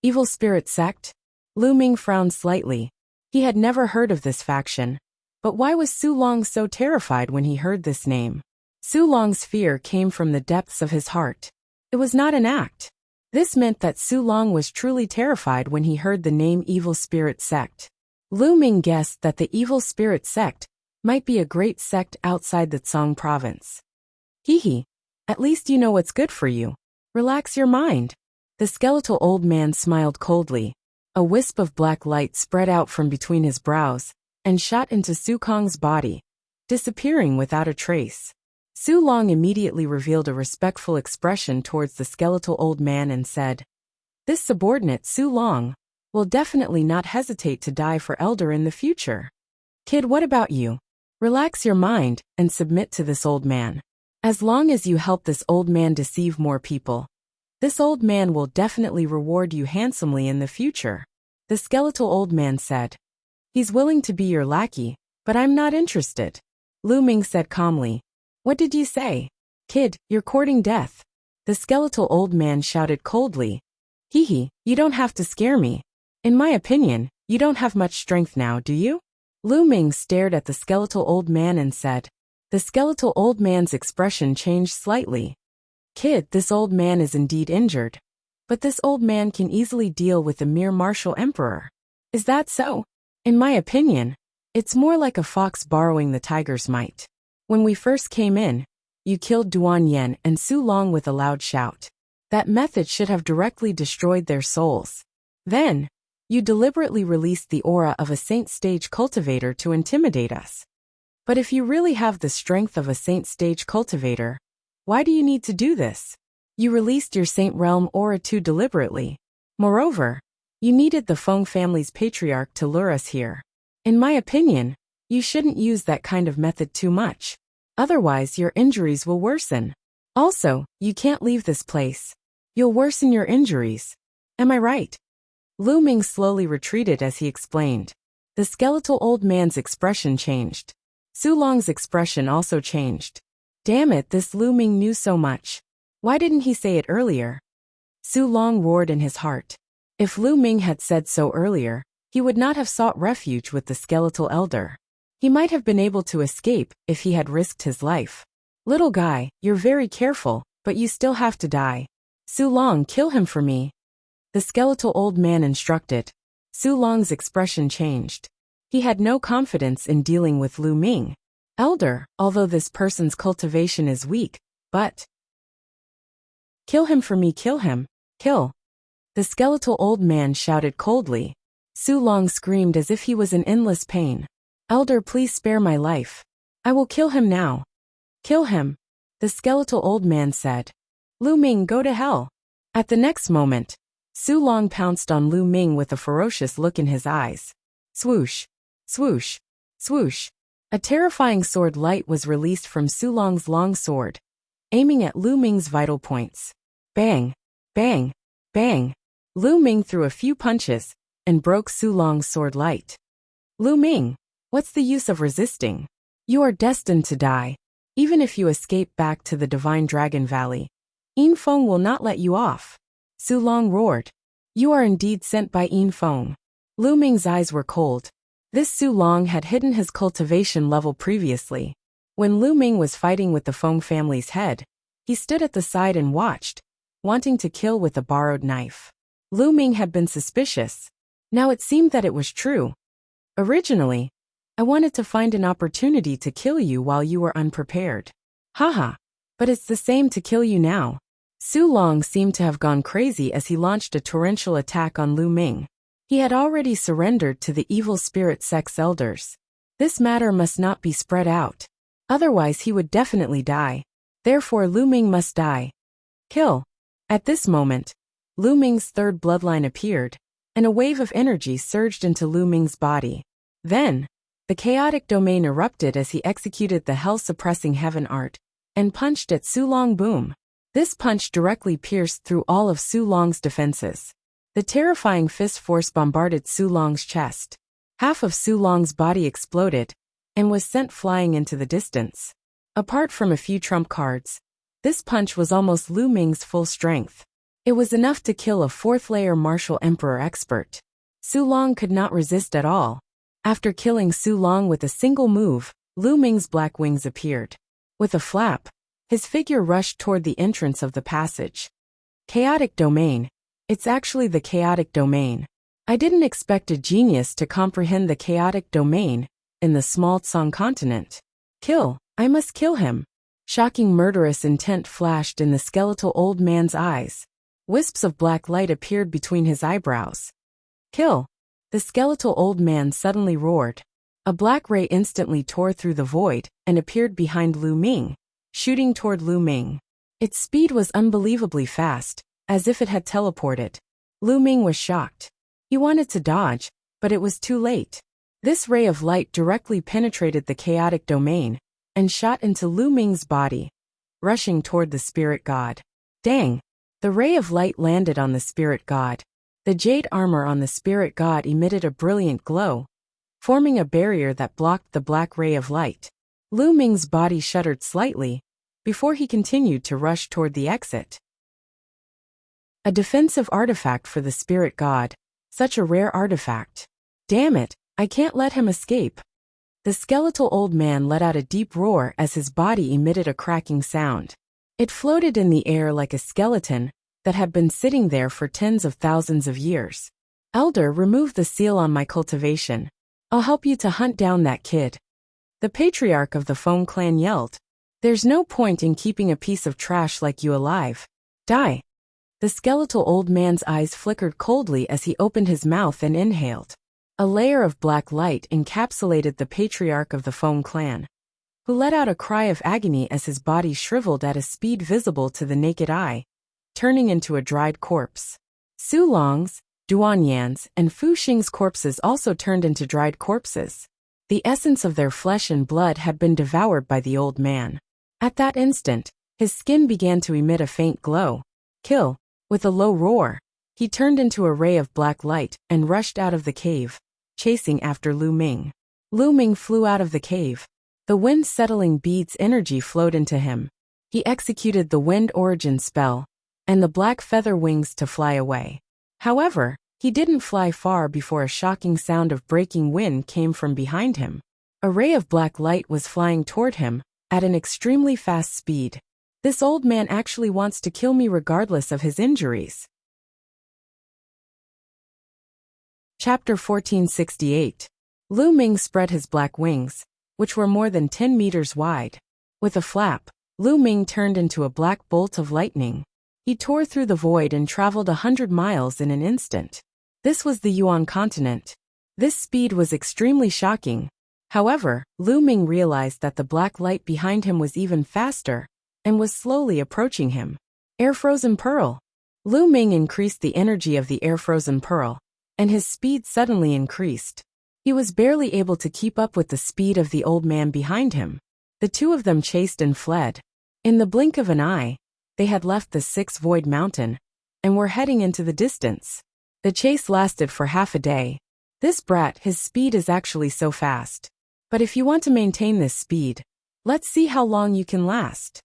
Speaker 1: Evil spirit sect? Lu Ming frowned slightly. He had never heard of this faction. But why was Su Long so terrified when he heard this name? Su Long's fear came from the depths of his heart. It was not an act. This meant that Su Long was truly terrified when he heard the name Evil Spirit Sect. Lu Ming guessed that the Evil Spirit Sect might be a great sect outside the Tsang province. At least you know what's good for you. Relax your mind. The skeletal old man smiled coldly. A wisp of black light spread out from between his brows and shot into Su Kong's body, disappearing without a trace. Su Long immediately revealed a respectful expression towards the skeletal old man and said, This subordinate Su Long will definitely not hesitate to die for elder in the future. Kid, what about you? Relax your mind and submit to this old man. As long as you help this old man deceive more people, this old man will definitely reward you handsomely in the future. The skeletal old man said, He's willing to be your lackey, but I'm not interested. Lu Ming said calmly, What did you say? Kid, you're courting death. The skeletal old man shouted coldly. You don't have to scare me. In my opinion, you don't have much strength now, do you? Lu Ming stared at the skeletal old man and said. The skeletal old man's expression changed slightly. Kid, this old man is indeed injured. But this old man can easily deal with a mere martial emperor. Is that so? In my opinion, it's more like a fox borrowing the tiger's might. When we first came in, you killed Duanyin and Su Long with a loud shout. That method should have directly destroyed their souls. Then, you deliberately released the aura of a saint stage cultivator to intimidate us. But if you really have the strength of a saint stage cultivator, why do you need to do this? You released your saint realm aura too deliberately. Moreover, you needed the Feng family's patriarch to lure us here. In my opinion, you shouldn't use that kind of method too much. Otherwise, your injuries will worsen. Also, you can't leave this place. You'll worsen your injuries. Am I right? Lu Ming slowly retreated as he explained. The skeletal old man's expression changed. Su Long's expression also changed. Damn it, this Lu Ming knew so much. Why didn't he say it earlier? Su Long roared in his heart. If Lu Ming had said so earlier, he would not have sought refuge with the skeletal elder. He might have been able to escape if he had risked his life. Little guy, you're very careful, but you still have to die. Su Long, kill him for me. The skeletal old man instructed. Su Long's expression changed. He had no confidence in dealing with Lu Ming. Elder, although this person's cultivation is weak, but... Kill him for me, kill him, kill. The skeletal old man shouted coldly. Su Long screamed as if he was in endless pain. Elder, please spare my life. I will kill him now. Kill him, the skeletal old man said. Lu Ming, go to hell. At the next moment, Su Long pounced on Lu Ming with a ferocious look in his eyes. Swoosh, swoosh, swoosh. A terrifying sword light was released from Su Long's long sword, aiming at Lu Ming's vital points. Bang, bang, bang. Lu Ming threw a few punches and broke Su Long's sword light. Lu Ming, what's the use of resisting? You are destined to die. Even if you escape back to the Divine Dragon Valley, Yin Feng will not let you off. Su Long roared. You are indeed sent by Yin Feng. Lu Ming's eyes were cold. This Su Long had hidden his cultivation level previously. When Lu Ming was fighting with the Feng family's head, he stood at the side and watched, wanting to kill with a borrowed knife. Lu Ming had been suspicious. Now it seemed that it was true. Originally, I wanted to find an opportunity to kill you while you were unprepared. Haha, but it's the same to kill you now. Su Long seemed to have gone crazy as he launched a torrential attack on Lu Ming. He had already surrendered to the evil spirit sex elders. This matter must not be spread out. Otherwise he would definitely die. Therefore Lu Ming must die. Kill. At this moment, Lu Ming's third bloodline appeared, and a wave of energy surged into Lu Ming's body. Then, the chaotic domain erupted as he executed the hell-suppressing heaven art, and punched at Su Long. Boom. This punch directly pierced through all of Su Long's defenses. The terrifying fist force bombarded Su Long's chest. Half of Su Long's body exploded, and was sent flying into the distance. Apart from a few trump cards, this punch was almost Lu Ming's full strength. It was enough to kill a fourth-layer martial emperor expert. Su Long could not resist at all. After killing Su Long with a single move, Lu Ming's black wings appeared. With a flap, his figure rushed toward the entrance of the passage. Chaotic domain. It's actually the chaotic domain. I didn't expect a genius to comprehend the chaotic domain in the small Tsang continent. Kill. I must kill him. Shocking murderous intent flashed in the skeletal old man's eyes. Wisps of black light appeared between his eyebrows. Kill. The skeletal old man suddenly roared. A black ray instantly tore through the void and appeared behind Lu Ming, shooting toward Lu Ming. Its speed was unbelievably fast, as if it had teleported. Lu Ming was shocked. He wanted to dodge, but it was too late. This ray of light directly penetrated the chaotic domain and shot into Lu Ming's body, rushing toward the spirit god. Dang! The ray of light landed on the spirit god. The jade armor on the spirit god emitted a brilliant glow, forming a barrier that blocked the black ray of light. Lu Ming's body shuddered slightly, before he continued to rush toward the exit. A defensive artifact for the spirit god. Such a rare artifact. Damn it, I can't let him escape. The skeletal old man let out a deep roar as his body emitted a cracking sound. It floated in the air like a skeleton that had been sitting there for tens of thousands of years. Elder, remove the seal on my cultivation. I'll help you to hunt down that kid. The patriarch of the Feng clan yelled. There's no point in keeping a piece of trash like you alive. Die. The skeletal old man's eyes flickered coldly as he opened his mouth and inhaled. A layer of black light encapsulated the patriarch of the Feng clan, who let out a cry of agony as his body shriveled at a speed visible to the naked eye, turning into a dried corpse. Su Long's, Duan Yan's, and Fu Xing's corpses also turned into dried corpses. The essence of their flesh and blood had been devoured by the old man. At that instant, his skin began to emit a faint glow. Kill! With a low roar, he turned into a ray of black light and rushed out of the cave, chasing after Lu Ming. Lu Ming flew out of the cave. The wind-settling bead's energy flowed into him. He executed the wind origin spell, and the black feather wings to fly away. However, he didn't fly far before a shocking sound of breaking wind came from behind him. A ray of black light was flying toward him, at an extremely fast speed. This old man actually wants to kill me regardless of his injuries. Chapter 1468. Lu Ming spread his black wings, which were more than 10 meters wide. With a flap, Lu Ming turned into a black bolt of lightning. He tore through the void and traveled 100 miles in an instant. This was the Yuan continent. This speed was extremely shocking. However, Lu Ming realized that the black light behind him was even faster, and was slowly approaching him. Air-frozen pearl. Lu Ming increased the energy of the air-frozen pearl, and his speed suddenly increased. He was barely able to keep up with the speed of the old man behind him. The two of them chased and fled. In the blink of an eye, they had left the Six Void Mountain, and were heading into the distance. The chase lasted for half a day. This brat, his speed is actually so fast. But if you want to maintain this speed, let's see how long you can last.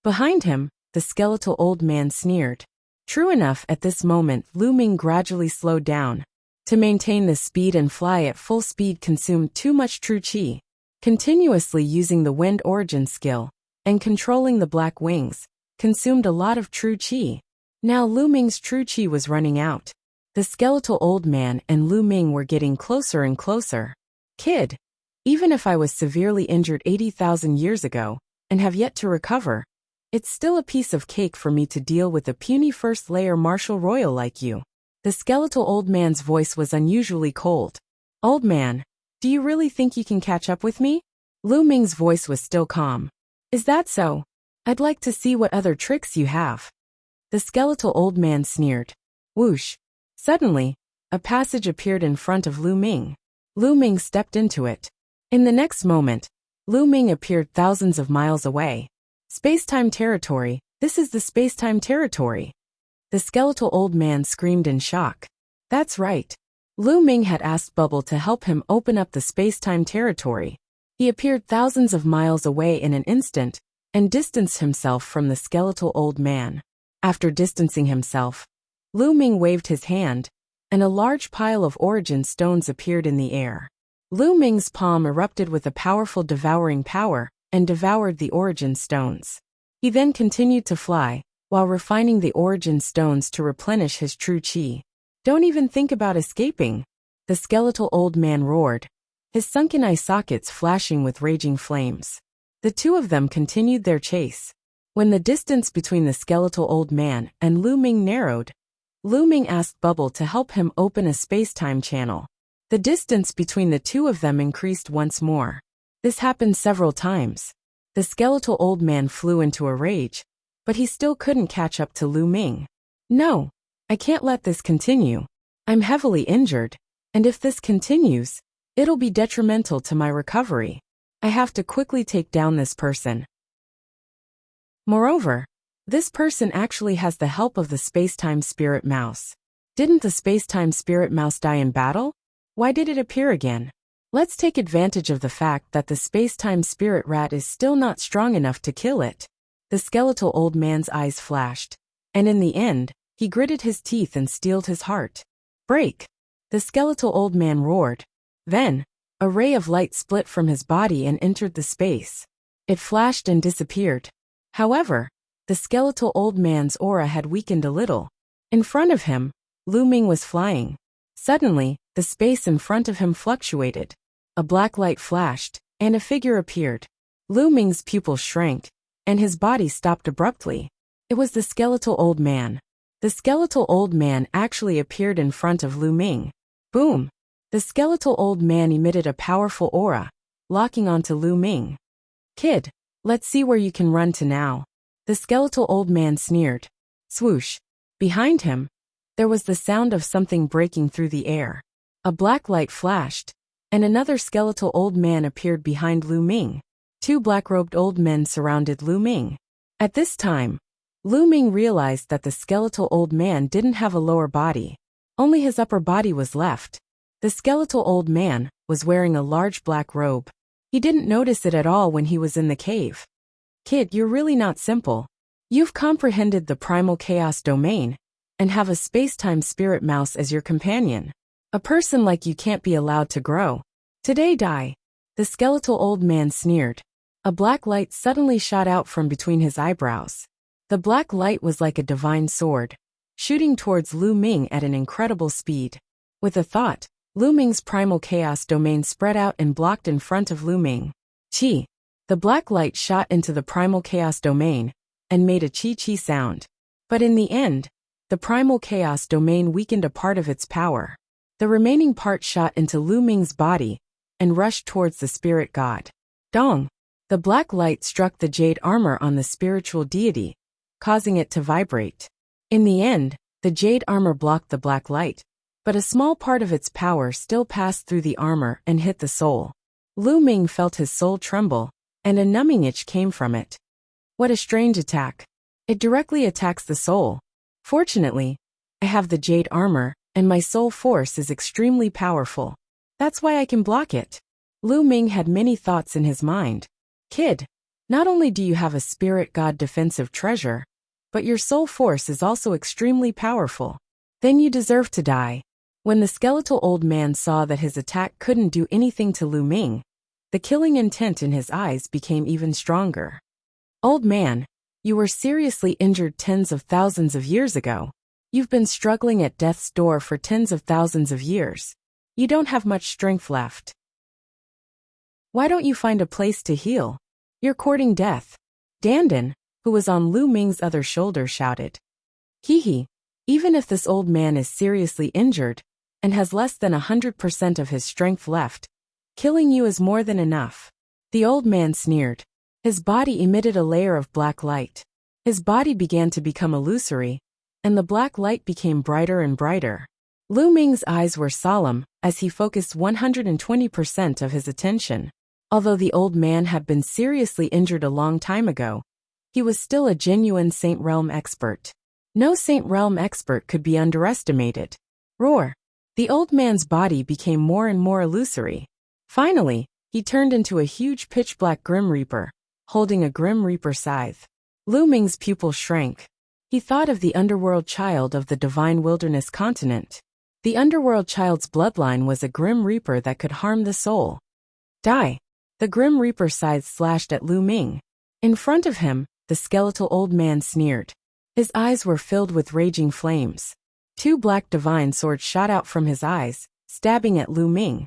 Speaker 1: Behind him, the skeletal old man sneered. True enough, at this moment, Lu Ming gradually slowed down. To maintain this speed and fly at full speed consumed too much true qi. Continuously using the wind origin skill, and controlling the black wings, consumed a lot of true qi. Now Lu Ming's true qi was running out. The skeletal old man and Lu Ming were getting closer and closer. Kid, even if I was severely injured 80,000 years ago, and have yet to recover, it's still a piece of cake for me to deal with a puny first-layer martial royal like you. The skeletal old man's voice was unusually cold. Old man, do you really think you can catch up with me? Lu Ming's voice was still calm. Is that so? I'd like to see what other tricks you have. The skeletal old man sneered. Whoosh. Suddenly, a passage appeared in front of Lu Ming. Lu Ming stepped into it. In the next moment, Lu Ming appeared thousands of miles away. Space-time territory, this is the space-time territory. The skeletal old man screamed in shock. That's right. Lu Ming had asked Bubble to help him open up the space-time territory. He appeared thousands of miles away in an instant, and distanced himself from the skeletal old man. After distancing himself, Lu Ming waved his hand, and a large pile of origin stones appeared in the air. Lu Ming's palm erupted with a powerful devouring power, and devoured the origin stones. He then continued to fly, while refining the origin stones to replenish his true qi. Don't even think about escaping, the skeletal old man roared, his sunken eye sockets flashing with raging flames. The two of them continued their chase. When the distance between the skeletal old man and Lu Ming narrowed, Lu Ming asked Bubble to help him open a space-time channel. The distance between the two of them increased once more. This happened several times. The skeletal old man flew into a rage, but he still couldn't catch up to Lu Ming. No, I can't let this continue. I'm heavily injured, and if this continues, it'll be detrimental to my recovery. I have to quickly take down this person. Moreover, this person actually has the help of the space-time spirit mouse. Didn't the space-time spirit mouse die in battle? Why did it appear again? Let's take advantage of the fact that the space-time spirit rat is still not strong enough to kill it. The skeletal old man's eyes flashed, and in the end, he gritted his teeth and steeled his heart. Break! The skeletal old man roared. Then, a ray of light split from his body and entered the space. It flashed and disappeared. However, the skeletal old man's aura had weakened a little. In front of him, Lu Ming was flying. Suddenly, the space in front of him fluctuated. A black light flashed, and a figure appeared. Lu Ming's pupils shrank, and his body stopped abruptly. It was the skeletal old man. The skeletal old man actually appeared in front of Lu Ming. Boom! The skeletal old man emitted a powerful aura, locking onto Lu Ming. Kid, let's see where you can run to now. The skeletal old man sneered. Swoosh! Behind him, there was the sound of something breaking through the air. A black light flashed, and another skeletal old man appeared behind Lu Ming. Two black-robed old men surrounded Lu Ming. At this time, Lu Ming realized that the skeletal old man didn't have a lower body. Only his upper body was left. The skeletal old man was wearing a large black robe. He didn't notice it at all when he was in the cave. Kid, you're really not simple. You've comprehended the primal chaos domain and have a space-time spirit mouse as your companion. A person like you can't be allowed to grow. Today die. The skeletal old man sneered. A black light suddenly shot out from between his eyebrows. The black light was like a divine sword, shooting towards Lu Ming at an incredible speed. With a thought, Lu Ming's primal chaos domain spread out and blocked in front of Lu Ming. Chi. The black light shot into the primal chaos domain and made a chi-chi sound. But in the end, the primal chaos domain weakened a part of its power. The remaining part shot into Lu Ming's body and rushed towards the spirit god. Dong! The black light struck the jade armor on the spiritual deity, causing it to vibrate. In the end, the jade armor blocked the black light, but a small part of its power still passed through the armor and hit the soul. Lu Ming felt his soul tremble, and a numbing itch came from it. What a strange attack. It directly attacks the soul. Fortunately, I have the jade armor, and my soul force is extremely powerful. That's why I can block it. Lu Ming had many thoughts in his mind. Kid, not only do you have a spirit god defensive treasure, but your soul force is also extremely powerful. Then you deserve to die. When the skeletal old man saw that his attack couldn't do anything to Lu Ming, the killing intent in his eyes became even stronger. Old man, you were seriously injured tens of thousands of years ago. You've been struggling at death's door for tens of thousands of years. You don't have much strength left. Why don't you find a place to heal? You're courting death. Dandan, who was on Lu Ming's other shoulder, shouted. Hee, even if this old man is seriously injured and has less than 100% of his strength left, killing you is more than enough. The old man sneered. His body emitted a layer of black light. His body began to become illusory, and the black light became brighter and brighter. Lu Ming's eyes were solemn as he focused 120% of his attention. Although the old man had been seriously injured a long time ago, he was still a genuine Saint Realm expert. No Saint Realm expert could be underestimated. Roar! The old man's body became more and more illusory. Finally, he turned into a huge pitch-black Grim Reaper, holding a Grim Reaper scythe. Lu Ming's pupil shrank. He thought of the underworld child of the divine wilderness continent. The underworld child's bloodline was a Grim Reaper that could harm the soul. Die! The Grim Reaper scythe slashed at Lu Ming. In front of him, the skeletal old man sneered. His eyes were filled with raging flames. Two black divine swords shot out from his eyes, stabbing at Lu Ming.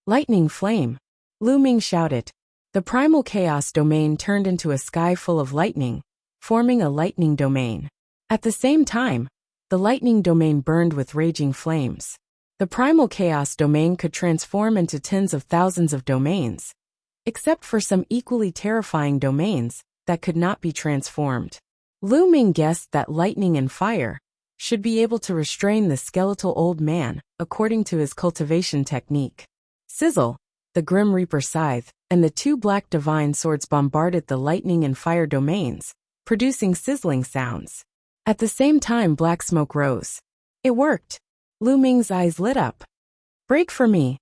Speaker 1: Lightning flame! Lu Ming shouted. The primal chaos domain turned into a sky full of lightning, forming a lightning domain. At the same time, the lightning domain burned with raging flames. The primal chaos domain could transform into tens of thousands of domains, except for some equally terrifying domains that could not be transformed. Lu Ming guessed that lightning and fire should be able to restrain the skeletal old man according to his cultivation technique. Sizzle! The Grim Reaper scythe and the two black divine swords bombarded the lightning and fire domains, producing sizzling sounds. At the same time, black smoke rose. It worked. Lu Ming's eyes lit up. Break for me.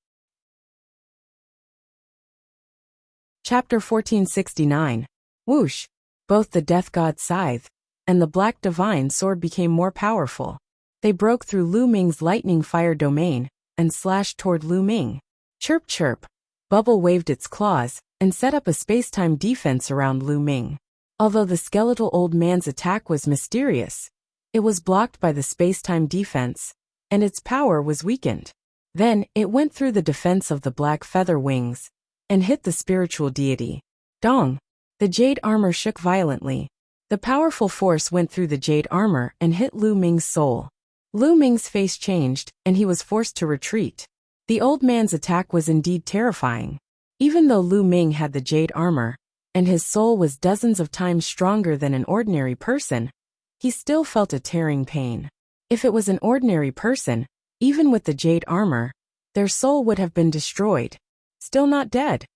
Speaker 1: Chapter 1469. Whoosh! Both the death god scythe and the black divine sword became more powerful. They broke through Lu Ming's lightning fire domain and slashed toward Lu Ming. Chirp chirp! Bubble waved its claws and set up a space-time defense around Lu Ming. Although the skeletal old man's attack was mysterious, it was blocked by the space-time defense, and its power was weakened. Then, it went through the defense of the black feather wings and hit the spiritual deity. Dong! The jade armor shook violently, The powerful force went through the jade armor and hit Lu Ming's soul. Lu Ming's face changed, and he was forced to retreat. The old man's attack was indeed terrifying. Even though Lu Ming had the jade armor, and his soul was dozens of times stronger than an ordinary person, he still felt a tearing pain. If it was an ordinary person, even with the jade armor, their soul would have been destroyed. Still not dead.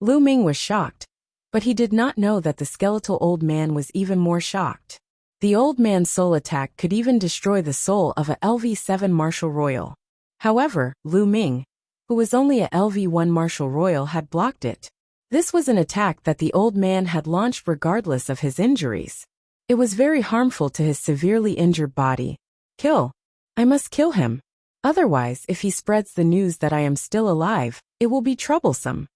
Speaker 1: Lu Ming was shocked, but he did not know that the skeletal old man was even more shocked. The old man's soul attack could even destroy the soul of a LV7 Martial Royal. However, Lu Ming, who was only a LV1 Martial Royal, had blocked it. This was an attack that the old man had launched regardless of his injuries. It was very harmful to his severely injured body. Kill. I must kill him. Otherwise, if he spreads the news that I am still alive, it will be troublesome.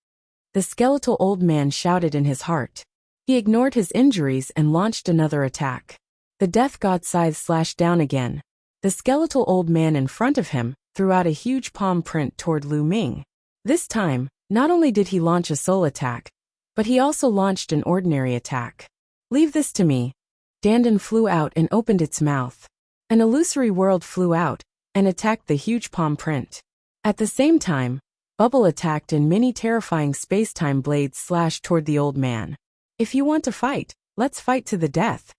Speaker 1: The skeletal old man shouted in his heart. He ignored his injuries and launched another attack. The death god scythe slashed down again. The skeletal old man in front of him threw out a huge palm print toward Lu Ming. This time, not only did he launch a soul attack, but he also launched an ordinary attack. Leave this to me. Dandan flew out and opened its mouth. An illusory world flew out and attacked the huge palm print. At the same time, Bubble attacked and many terrifying space-time blades slashed toward the old man. If you want to fight, let's fight to the death.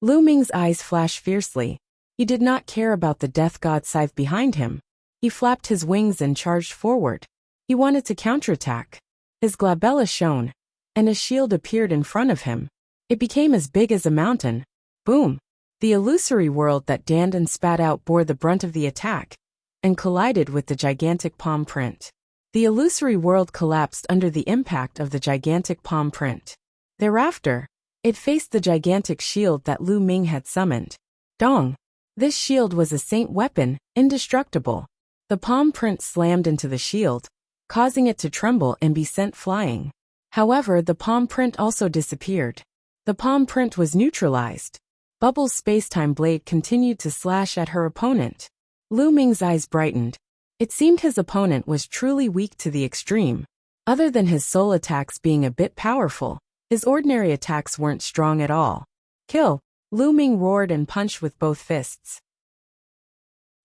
Speaker 1: Lu Ming's eyes flashed fiercely. He did not care about the death god scythe behind him. He flapped his wings and charged forward. He wanted to counterattack. His glabella shone, and a shield appeared in front of him. It became as big as a mountain. Boom! The illusory world that Dandan spat out bore the brunt of the attack, and collided with the gigantic palm print. The illusory world collapsed under the impact of the gigantic palm print. Thereafter, it faced the gigantic shield that Lu Ming had summoned. Dong! This shield was a saint weapon, indestructible. The palm print slammed into the shield, causing it to tremble and be sent flying. However, the palm print also disappeared. The palm print was neutralized. Bubble's space-time blade continued to slash at her opponent. Lu Ming's eyes brightened. It seemed his opponent was truly weak to the extreme. Other than his soul attacks being a bit powerful, his ordinary attacks weren't strong at all. Kill! Lu Ming roared and punched with both fists.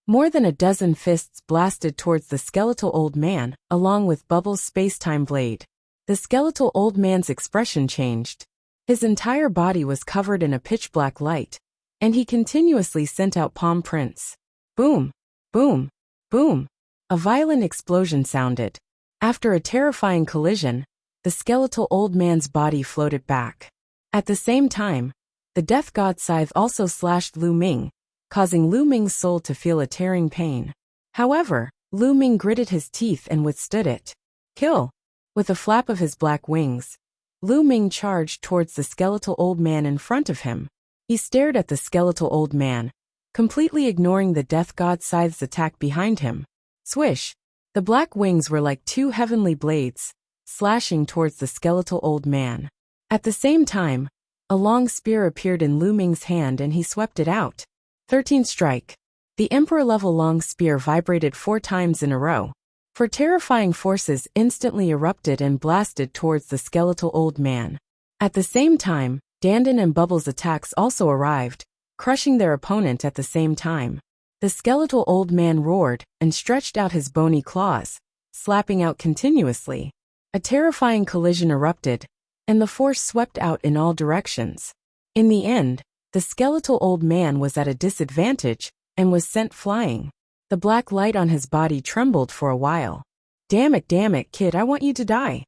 Speaker 1: More than a dozen fists blasted towards the skeletal old man, along with Bubble's space-time blade. The skeletal old man's expression changed. His entire body was covered in a pitch-black light, and he continuously sent out palm prints. Boom! Boom! Boom! A violent explosion sounded. After a terrifying collision, the skeletal old man's body floated back. At the same time, the death god scythe also slashed Lu Ming, causing Lu Ming's soul to feel a tearing pain. However, Lu Ming gritted his teeth and withstood it. Kill! With a flap of his black wings, Lu Ming charged towards the skeletal old man in front of him. He stared at the skeletal old man, completely ignoring the death god scythe's attack behind him. Swish! The black wings were like two heavenly blades, slashing towards the skeletal old man. At the same time, a long spear appeared in Lu Ming's hand and he swept it out. 13 strike. The emperor-level long spear vibrated 4 times in a row. 4 terrifying forces instantly erupted and blasted towards the skeletal old man. At the same time, Dandan and Bubble's attacks also arrived, crushing their opponent at the same time. The skeletal old man roared and stretched out his bony claws, slapping out continuously. A terrifying collision erupted, and the force swept out in all directions. In the end, the skeletal old man was at a disadvantage and was sent flying. The black light on his body trembled for a while. Damn it, kid, I want you to die.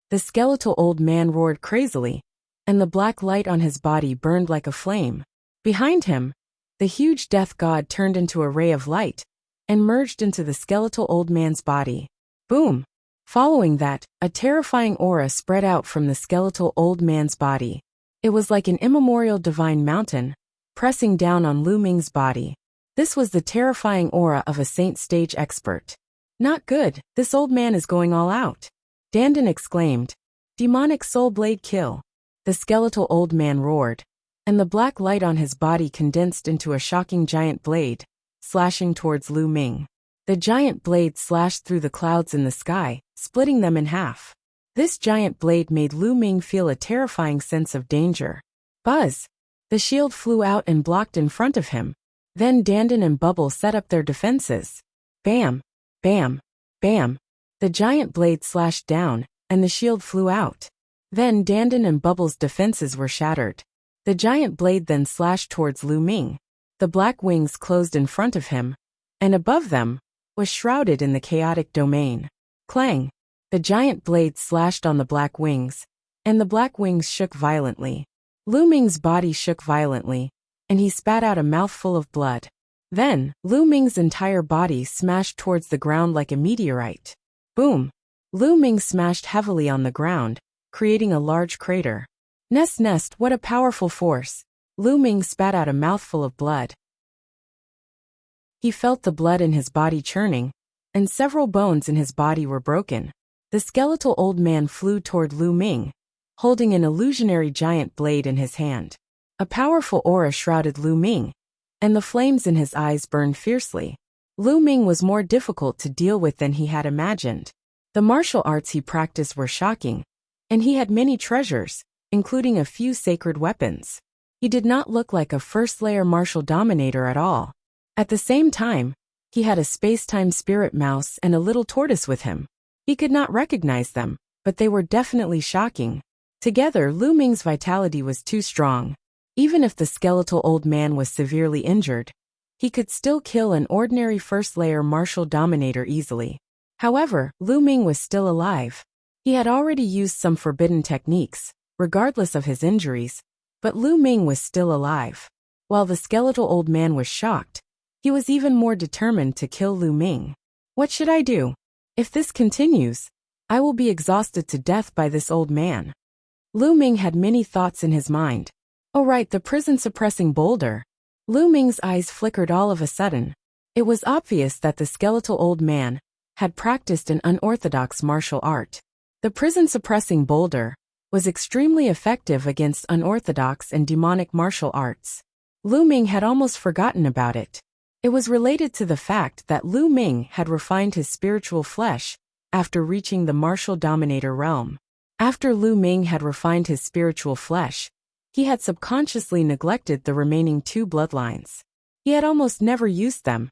Speaker 1: The skeletal old man roared crazily, and the black light on his body burned like a flame. Behind him, the huge death god turned into a ray of light and merged into the skeletal old man's body. Boom! Following that, a terrifying aura spread out from the skeletal old man's body. It was like an immemorial divine mountain, pressing down on Lu Ming's body. This was the terrifying aura of a saint stage expert. Not good, this old man is going all out. Dandan exclaimed. Demonic soul blade kill. The skeletal old man roared, and the black light on his body condensed into a shocking giant blade, slashing towards Lu Ming. The giant blade slashed through the clouds in the sky, splitting them in half. This giant blade made Lu Ming feel a terrifying sense of danger. Buzz! The shield flew out and blocked in front of him. Then Dandan and Bubble set up their defenses. Bam! Bam! Bam! The giant blade slashed down, and the shield flew out. Then Dandan and Bubble's defenses were shattered. The giant blade then slashed towards Lu Ming. The black wings closed in front of him, and above them was shrouded in the chaotic domain. Clang! The giant blade slashed on the black wings, and the black wings shook violently. Lu Ming's body shook violently, and he spat out a mouthful of blood. Then, Lu Ming's entire body smashed towards the ground like a meteorite. Boom! Lu Ming smashed heavily on the ground, creating a large crater. Nest, what a powerful force! Lu Ming spat out a mouthful of blood. He felt the blood in his body churning, and several bones in his body were broken. The skeletal old man flew toward Lu Ming, holding an illusionary giant blade in his hand. A powerful aura shrouded Lu Ming, and the flames in his eyes burned fiercely. Lu Ming was more difficult to deal with than he had imagined. The martial arts he practiced were shocking, and he had many treasures, including a few sacred weapons. He did not look like a first-layer martial dominator at all. At the same time, he had a space-time spirit mouse and a little tortoise with him. He could not recognize them, but they were definitely shocking. Together, Lu Ming's vitality was too strong. Even if the skeletal old man was severely injured, he could still kill an ordinary first-layer martial dominator easily. However, Lu Ming was still alive. He had already used some forbidden techniques, regardless of his injuries, but Lu Ming was still alive. While the skeletal old man was shocked, he was even more determined to kill Lu Ming. What should I do? If this continues, I will be exhausted to death by this old man. Lu Ming had many thoughts in his mind. Oh right, the prison-suppressing boulder. Lu Ming's eyes flickered all of a sudden. It was obvious that the skeletal old man had practiced an unorthodox martial art. The prison-suppressing boulder was extremely effective against unorthodox and demonic martial arts. Lu Ming had almost forgotten about it. It was related to the fact that Lu Ming had refined his spiritual flesh after reaching the martial dominator realm. After Lu Ming had refined his spiritual flesh, he had subconsciously neglected the remaining two bloodlines. He had almost never used them.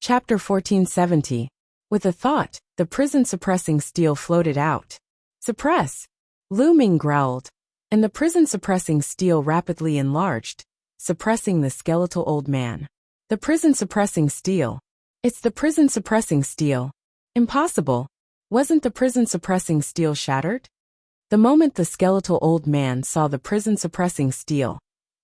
Speaker 1: Chapter 1470. With a thought, the prison-suppressing steel floated out. Suppress! Lu Ming growled, and the prison-suppressing steel rapidly enlarged, suppressing the skeletal old man. The prison-suppressing steel. It's the prison-suppressing steel. Impossible. Wasn't the prison-suppressing steel shattered? The moment the skeletal old man saw the prison-suppressing steel,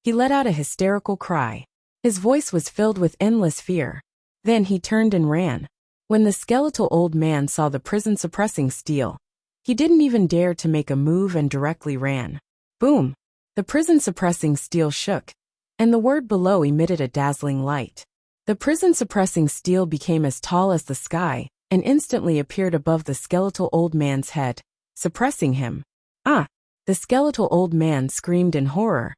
Speaker 1: he let out a hysterical cry. His voice was filled with endless fear. Then he turned and ran. When the skeletal old man saw the prison-suppressing steel, he didn't even dare to make a move and directly ran. Boom! The prison-suppressing steel shook, and the word below emitted a dazzling light. The prison-suppressing steel became as tall as the sky, and instantly appeared above the skeletal old man's head, suppressing him. Ah! The skeletal old man screamed in horror,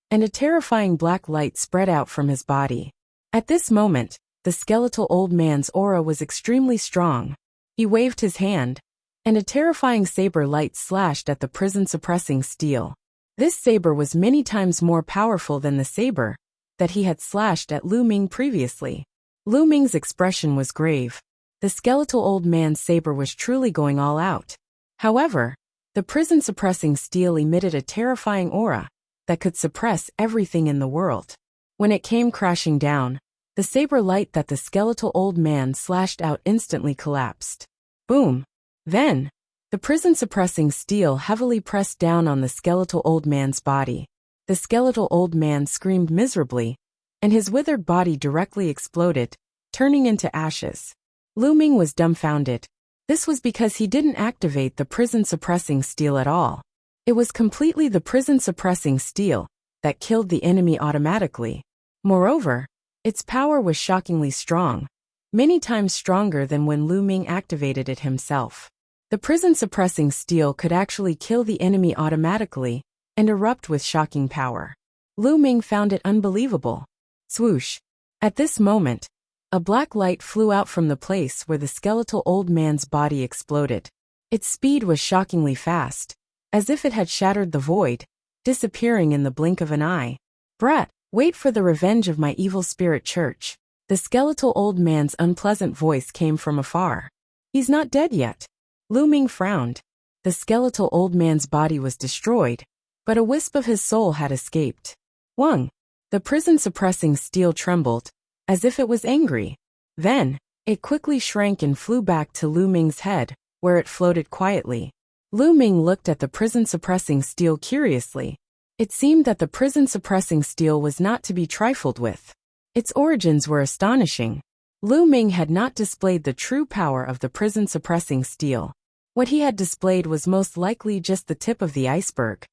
Speaker 1: and a terrifying black light spread out from his body. At this moment, the skeletal old man's aura was extremely strong. He waved his hand, and a terrifying saber light slashed at the prison-suppressing steel. This saber was many times more powerful than the saber that he had slashed at Lu Ming previously. Lu Ming's expression was grave. The skeletal old man's saber was truly going all out. However, the prison-suppressing steel emitted a terrifying aura that could suppress everything in the world. When it came crashing down, the saber light that the skeletal old man slashed out instantly collapsed. Boom! Then, the prison-suppressing steel heavily pressed down on the skeletal old man's body. The skeletal old man screamed miserably, and his withered body directly exploded, turning into ashes. Lu Ming was dumbfounded. This was because he didn't activate the prison-suppressing steel at all. It was completely the prison-suppressing steel that killed the enemy automatically. Moreover, its power was shockingly strong, many times stronger than when Lu Ming activated it himself. The prison-suppressing steel could actually kill the enemy automatically and erupt with shocking power. Lu Ming found it unbelievable. Swoosh! At this moment, a black light flew out from the place where the skeletal old man's body exploded. Its speed was shockingly fast, as if it had shattered the void, disappearing in the blink of an eye. Brat, wait for the revenge of my evil spirit church. The skeletal old man's unpleasant voice came from afar. He's not dead yet. Lu Ming frowned. The skeletal old man's body was destroyed, but a wisp of his soul had escaped. Wang. The prison-suppressing steel trembled, as if it was angry. Then, it quickly shrank and flew back to Lu Ming's head, where it floated quietly. Lu Ming looked at the prison-suppressing steel curiously. It seemed that the prison-suppressing steel was not to be trifled with. Its origins were astonishing. Lu Ming had not displayed the true power of the prison-suppressing steel. What he had displayed was most likely just the tip of the iceberg.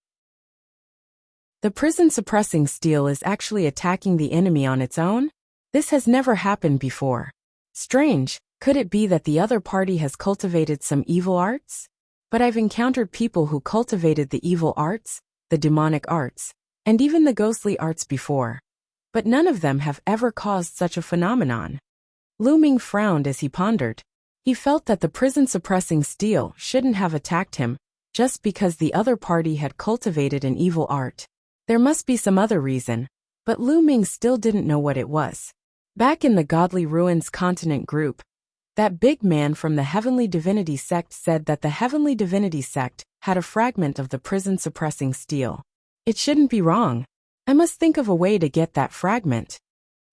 Speaker 1: The prison-suppressing steel is actually attacking the enemy on its own? This has never happened before. Strange, could it be that the other party has cultivated some evil arts? But I've encountered people who cultivated the evil arts, the demonic arts, and even the ghostly arts before. But none of them have ever caused such a phenomenon. Lu Ming frowned as he pondered. He felt that the prison-suppressing steel shouldn't have attacked him, just because the other party had cultivated an evil art. There must be some other reason, but Lu Ming still didn't know what it was. Back in the Godly Ruins Continent group, that big man from the Heavenly Divinity sect said that the Heavenly Divinity sect had a fragment of the prison-suppressing steel. It shouldn't be wrong. I must think of a way to get that fragment.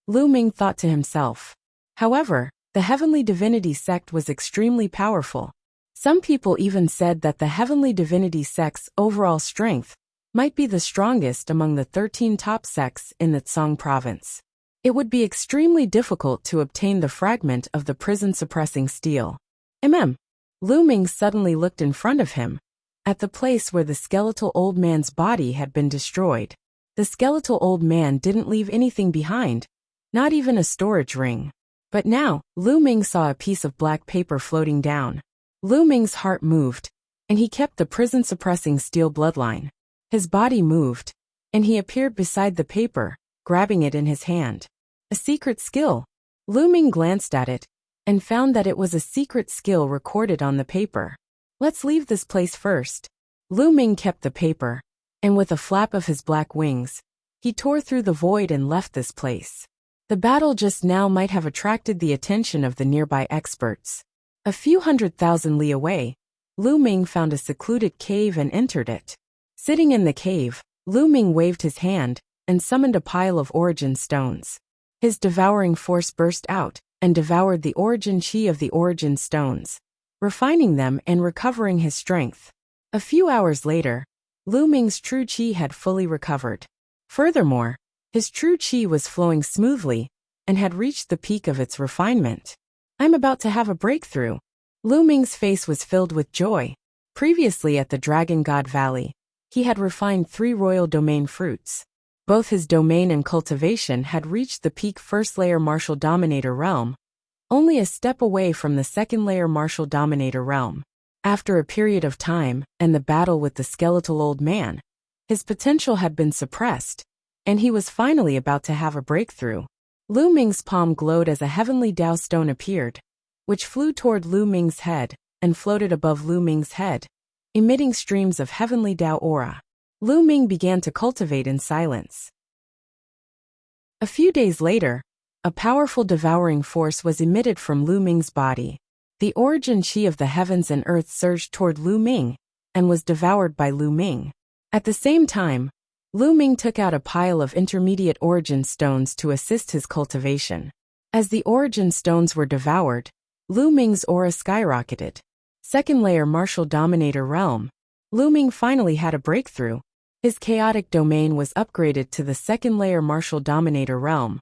Speaker 1: Lu Ming thought to himself. However, the Heavenly Divinity sect was extremely powerful. Some people even said that the Heavenly Divinity sect's overall strength might be the strongest among the 13 top sects in the Tsang province. It would be extremely difficult to obtain the fragment of the prison-suppressing steel. Lu Ming suddenly looked in front of him, at the place where the skeletal old man's body had been destroyed. The skeletal old man didn't leave anything behind, not even a storage ring. But now, Lu Ming saw a piece of black paper floating down. Lu Ming's heart moved, and he kept the prison-suppressing steel bloodline. His body moved, and he appeared beside the paper, grabbing it in his hand. A secret skill. Lu Ming glanced at it, and found that it was a secret skill recorded on the paper. Let's leave this place first. Lu Ming kept the paper, and with a flap of his black wings, he tore through the void and left this place. The battle just now might have attracted the attention of the nearby experts. A few 100,000 li away, Lu Ming found a secluded cave and entered it. Sitting in the cave, Lu Ming waved his hand and summoned a pile of origin stones. His devouring force burst out and devoured the origin chi of the origin stones, refining them and recovering his strength. A few hours later, Lu Ming's true chi had fully recovered. Furthermore, his true chi was flowing smoothly and had reached the peak of its refinement. I'm about to have a breakthrough. Lu Ming's face was filled with joy. Previously at the Dragon God Valley, he had refined 3 royal domain fruits. Both his domain and cultivation had reached the peak first layer martial dominator realm, only a step away from the second layer martial dominator realm. After a period of time and the battle with the skeletal old man, his potential had been suppressed, and he was finally about to have a breakthrough. Lu Ming's palm glowed as a heavenly Dao stone appeared, which flew toward Lu Ming's head and floated above Lu Ming's head, emitting streams of heavenly Dao aura. Lu Ming began to cultivate in silence. A few days later, a powerful devouring force was emitted from Lu Ming's body. The origin chi of the heavens and earth surged toward Lu Ming and was devoured by Lu Ming. At the same time, Lu Ming took out a pile of intermediate origin stones to assist his cultivation. As the origin stones were devoured, Lu Ming's aura skyrocketed. Second layer martial dominator realm. Lu Ming finally had a breakthrough. His chaotic domain was upgraded to the second layer martial dominator realm,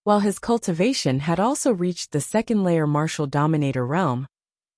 Speaker 1: while his cultivation had also reached the second layer martial dominator realm,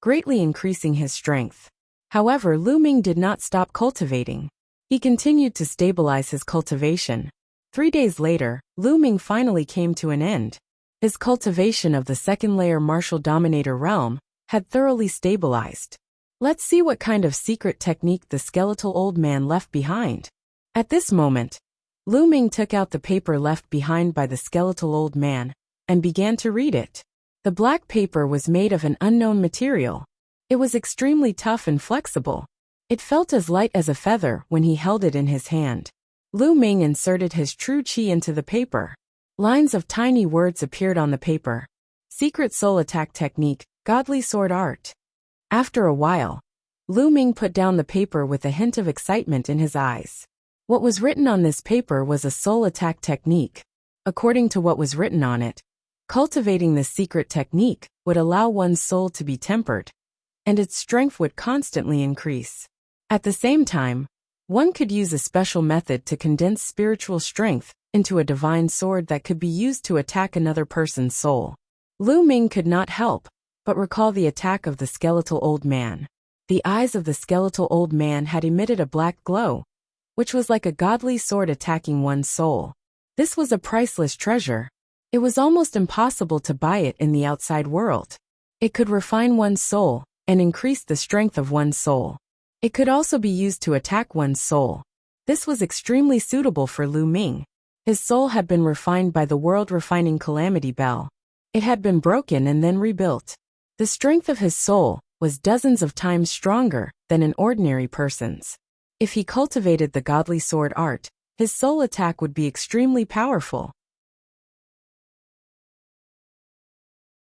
Speaker 1: greatly increasing his strength. However, Lu Ming did not stop cultivating. He continued to stabilize his cultivation. 3 days later, Lu Ming finally came to an end. His cultivation of the second layer martial dominator realm had thoroughly stabilized. Let's see what kind of secret technique the skeletal old man left behind. At this moment, Lu Ming took out the paper left behind by the skeletal old man and began to read it. The black paper was made of an unknown material. It was extremely tough and flexible. It felt as light as a feather when he held it in his hand. Lu Ming inserted his true qi into the paper. Lines of tiny words appeared on the paper. Secret soul attack technique, godly sword art. After a while, Lu Ming put down the paper with a hint of excitement in his eyes. What was written on this paper was a soul attack technique. According to what was written on it, cultivating this secret technique would allow one's soul to be tempered, and its strength would constantly increase. At the same time, one could use a special method to condense spiritual strength into a divine sword that could be used to attack another person's soul. Lu Ming could not help but recall the attack of the skeletal old man. The eyes of the skeletal old man had emitted a black glow, which was like a godly sword attacking one's soul. This was a priceless treasure. It was almost impossible to buy it in the outside world. It could refine one's soul and increase the strength of one's soul. It could also be used to attack one's soul. This was extremely suitable for Lu Ming. His soul had been refined by the world-refining calamity bell. It had been broken and then rebuilt. The strength of his soul was dozens of times stronger than an ordinary person's. If he cultivated the godly sword art, his soul attack would be extremely powerful.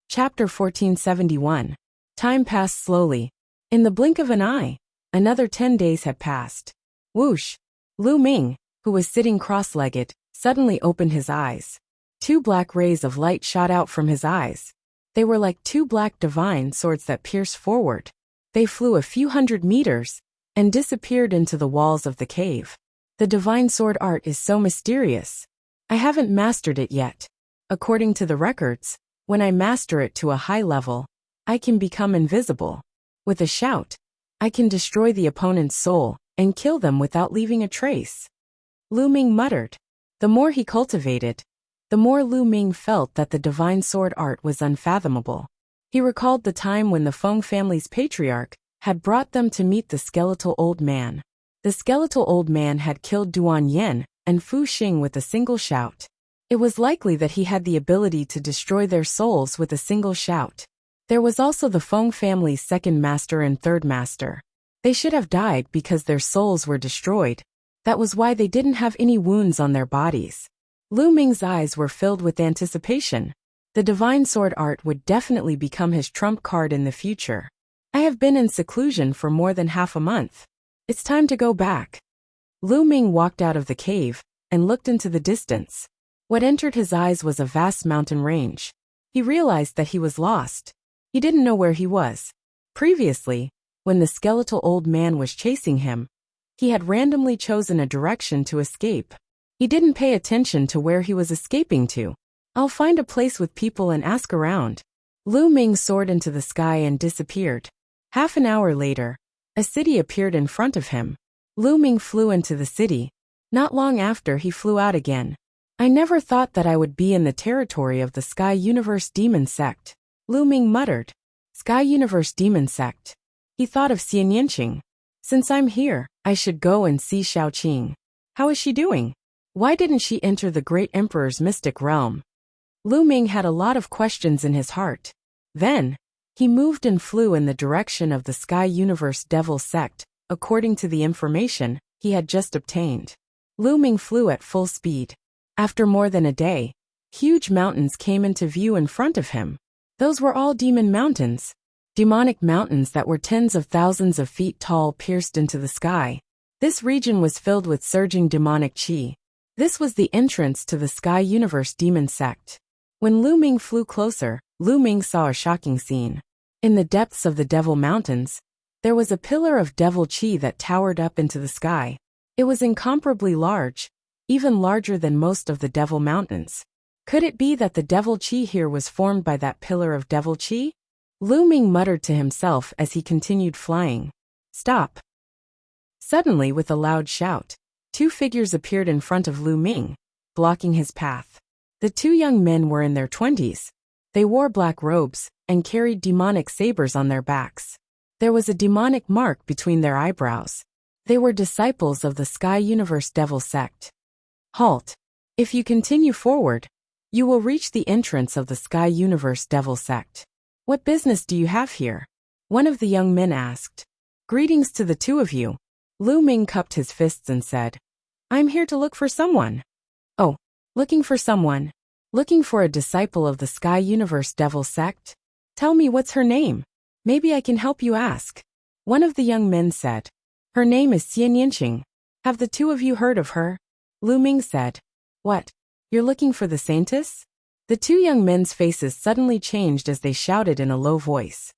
Speaker 1: Chapter 1471. Time passed slowly. In the blink of an eye, another 10 days had passed. Whoosh! Lu Ming, who was sitting cross-legged, suddenly opened his eyes. 2 black rays of light shot out from his eyes. They were like 2 black divine swords that pierced forward. They flew a few hundred meters and disappeared into the walls of the cave. The divine sword art is so mysterious. I haven't mastered it yet. According to the records, when I master it to a high level, I can become invisible. With a shout, I can destroy the opponent's soul and kill them without leaving a trace. Lu Ming muttered. The more he cultivated, the more Lu Ming felt that the divine sword art was unfathomable. He recalled the time when the Feng family's patriarch had brought them to meet the skeletal old man. The skeletal old man had killed Duan Yen and Fu Xing with a single shout. It was likely that he had the ability to destroy their souls with a single shout. There was also the Feng family's second master and third master. They should have died because their souls were destroyed. That was why they didn't have any wounds on their bodies. Lu Ming's eyes were filled with anticipation. The divine sword art would definitely become his trump card in the future. I have been in seclusion for more than half a month. It's time to go back. Lu Ming walked out of the cave and looked into the distance. What entered his eyes was a vast mountain range. He realized that he was lost. He didn't know where he was. Previously, when the skeletal old man was chasing him, he had randomly chosen a direction to escape. He didn't pay attention to where he was escaping to. I'll find a place with people and ask around. Lu Ming soared into the sky and disappeared. Half an hour later, a city appeared in front of him. Lu Ming flew into the city. Not long after, he flew out again. I never thought that I would be in the territory of the Sky Universe Demon Sect. Lu Ming muttered. Sky Universe Demon Sect. He thought of Xian Yanqing. Since I'm here, I should go and see Xiaoqing. How is she doing? Why didn't she enter the Great Emperor's mystic realm? Lu Ming had a lot of questions in his heart. Then, he moved and flew in the direction of the Sky Universe Devil Sect, according to the information he had just obtained. Lu Ming flew at full speed. After more than a day, huge mountains came into view in front of him. Those were all demon mountains. Demonic mountains that were tens of thousands of feet tall pierced into the sky. This region was filled with surging demonic qi. This was the entrance to the Sky Universe Demon Sect. When Lu Ming flew closer, Lu Ming saw a shocking scene. In the depths of the Devil Mountains, there was a pillar of devil qi that towered up into the sky. It was incomparably large, even larger than most of the Devil Mountains. Could it be that the devil qi here was formed by that pillar of devil qi? Lu Ming muttered to himself as he continued flying. Stop! Suddenly, with a loud shout, 2 figures appeared in front of Lu Ming, blocking his path. The 2 young men were in their 20s. They wore black robes and carried demonic sabers on their backs. There was a demonic mark between their eyebrows. They were disciples of the Sky Universe Devil Sect. Halt! If you continue forward, you will reach the entrance of the Sky Universe Devil Sect. What business do you have here? One of the young men asked. Greetings to the two of you. Lu Ming cupped his fists and said, I'm here to look for someone. Oh, looking for someone? Looking for a disciple of the Sky Universe Devil Sect? Tell me what's her name. Maybe I can help you ask. One of the young men said. Her name is Xian Yinqing. Have the two of you heard of her? Lu Ming said. What? You're looking for the Saintess? The two young men's faces suddenly changed as they shouted in a low voice.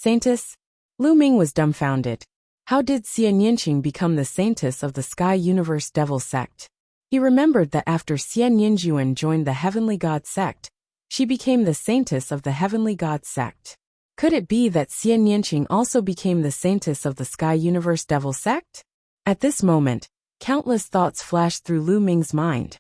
Speaker 1: Saintess? Lu Ming was dumbfounded. How did Xian Yinqing become the Saintess of the Sky Universe Devil Sect? He remembered that after Xian Yinjuan joined the Heavenly God Sect, she became the Saintess of the Heavenly God Sect. Could it be that Xian Yinqing also became the Saintess of the Sky Universe Devil Sect? At this moment, countless thoughts flashed through Lu Ming's mind.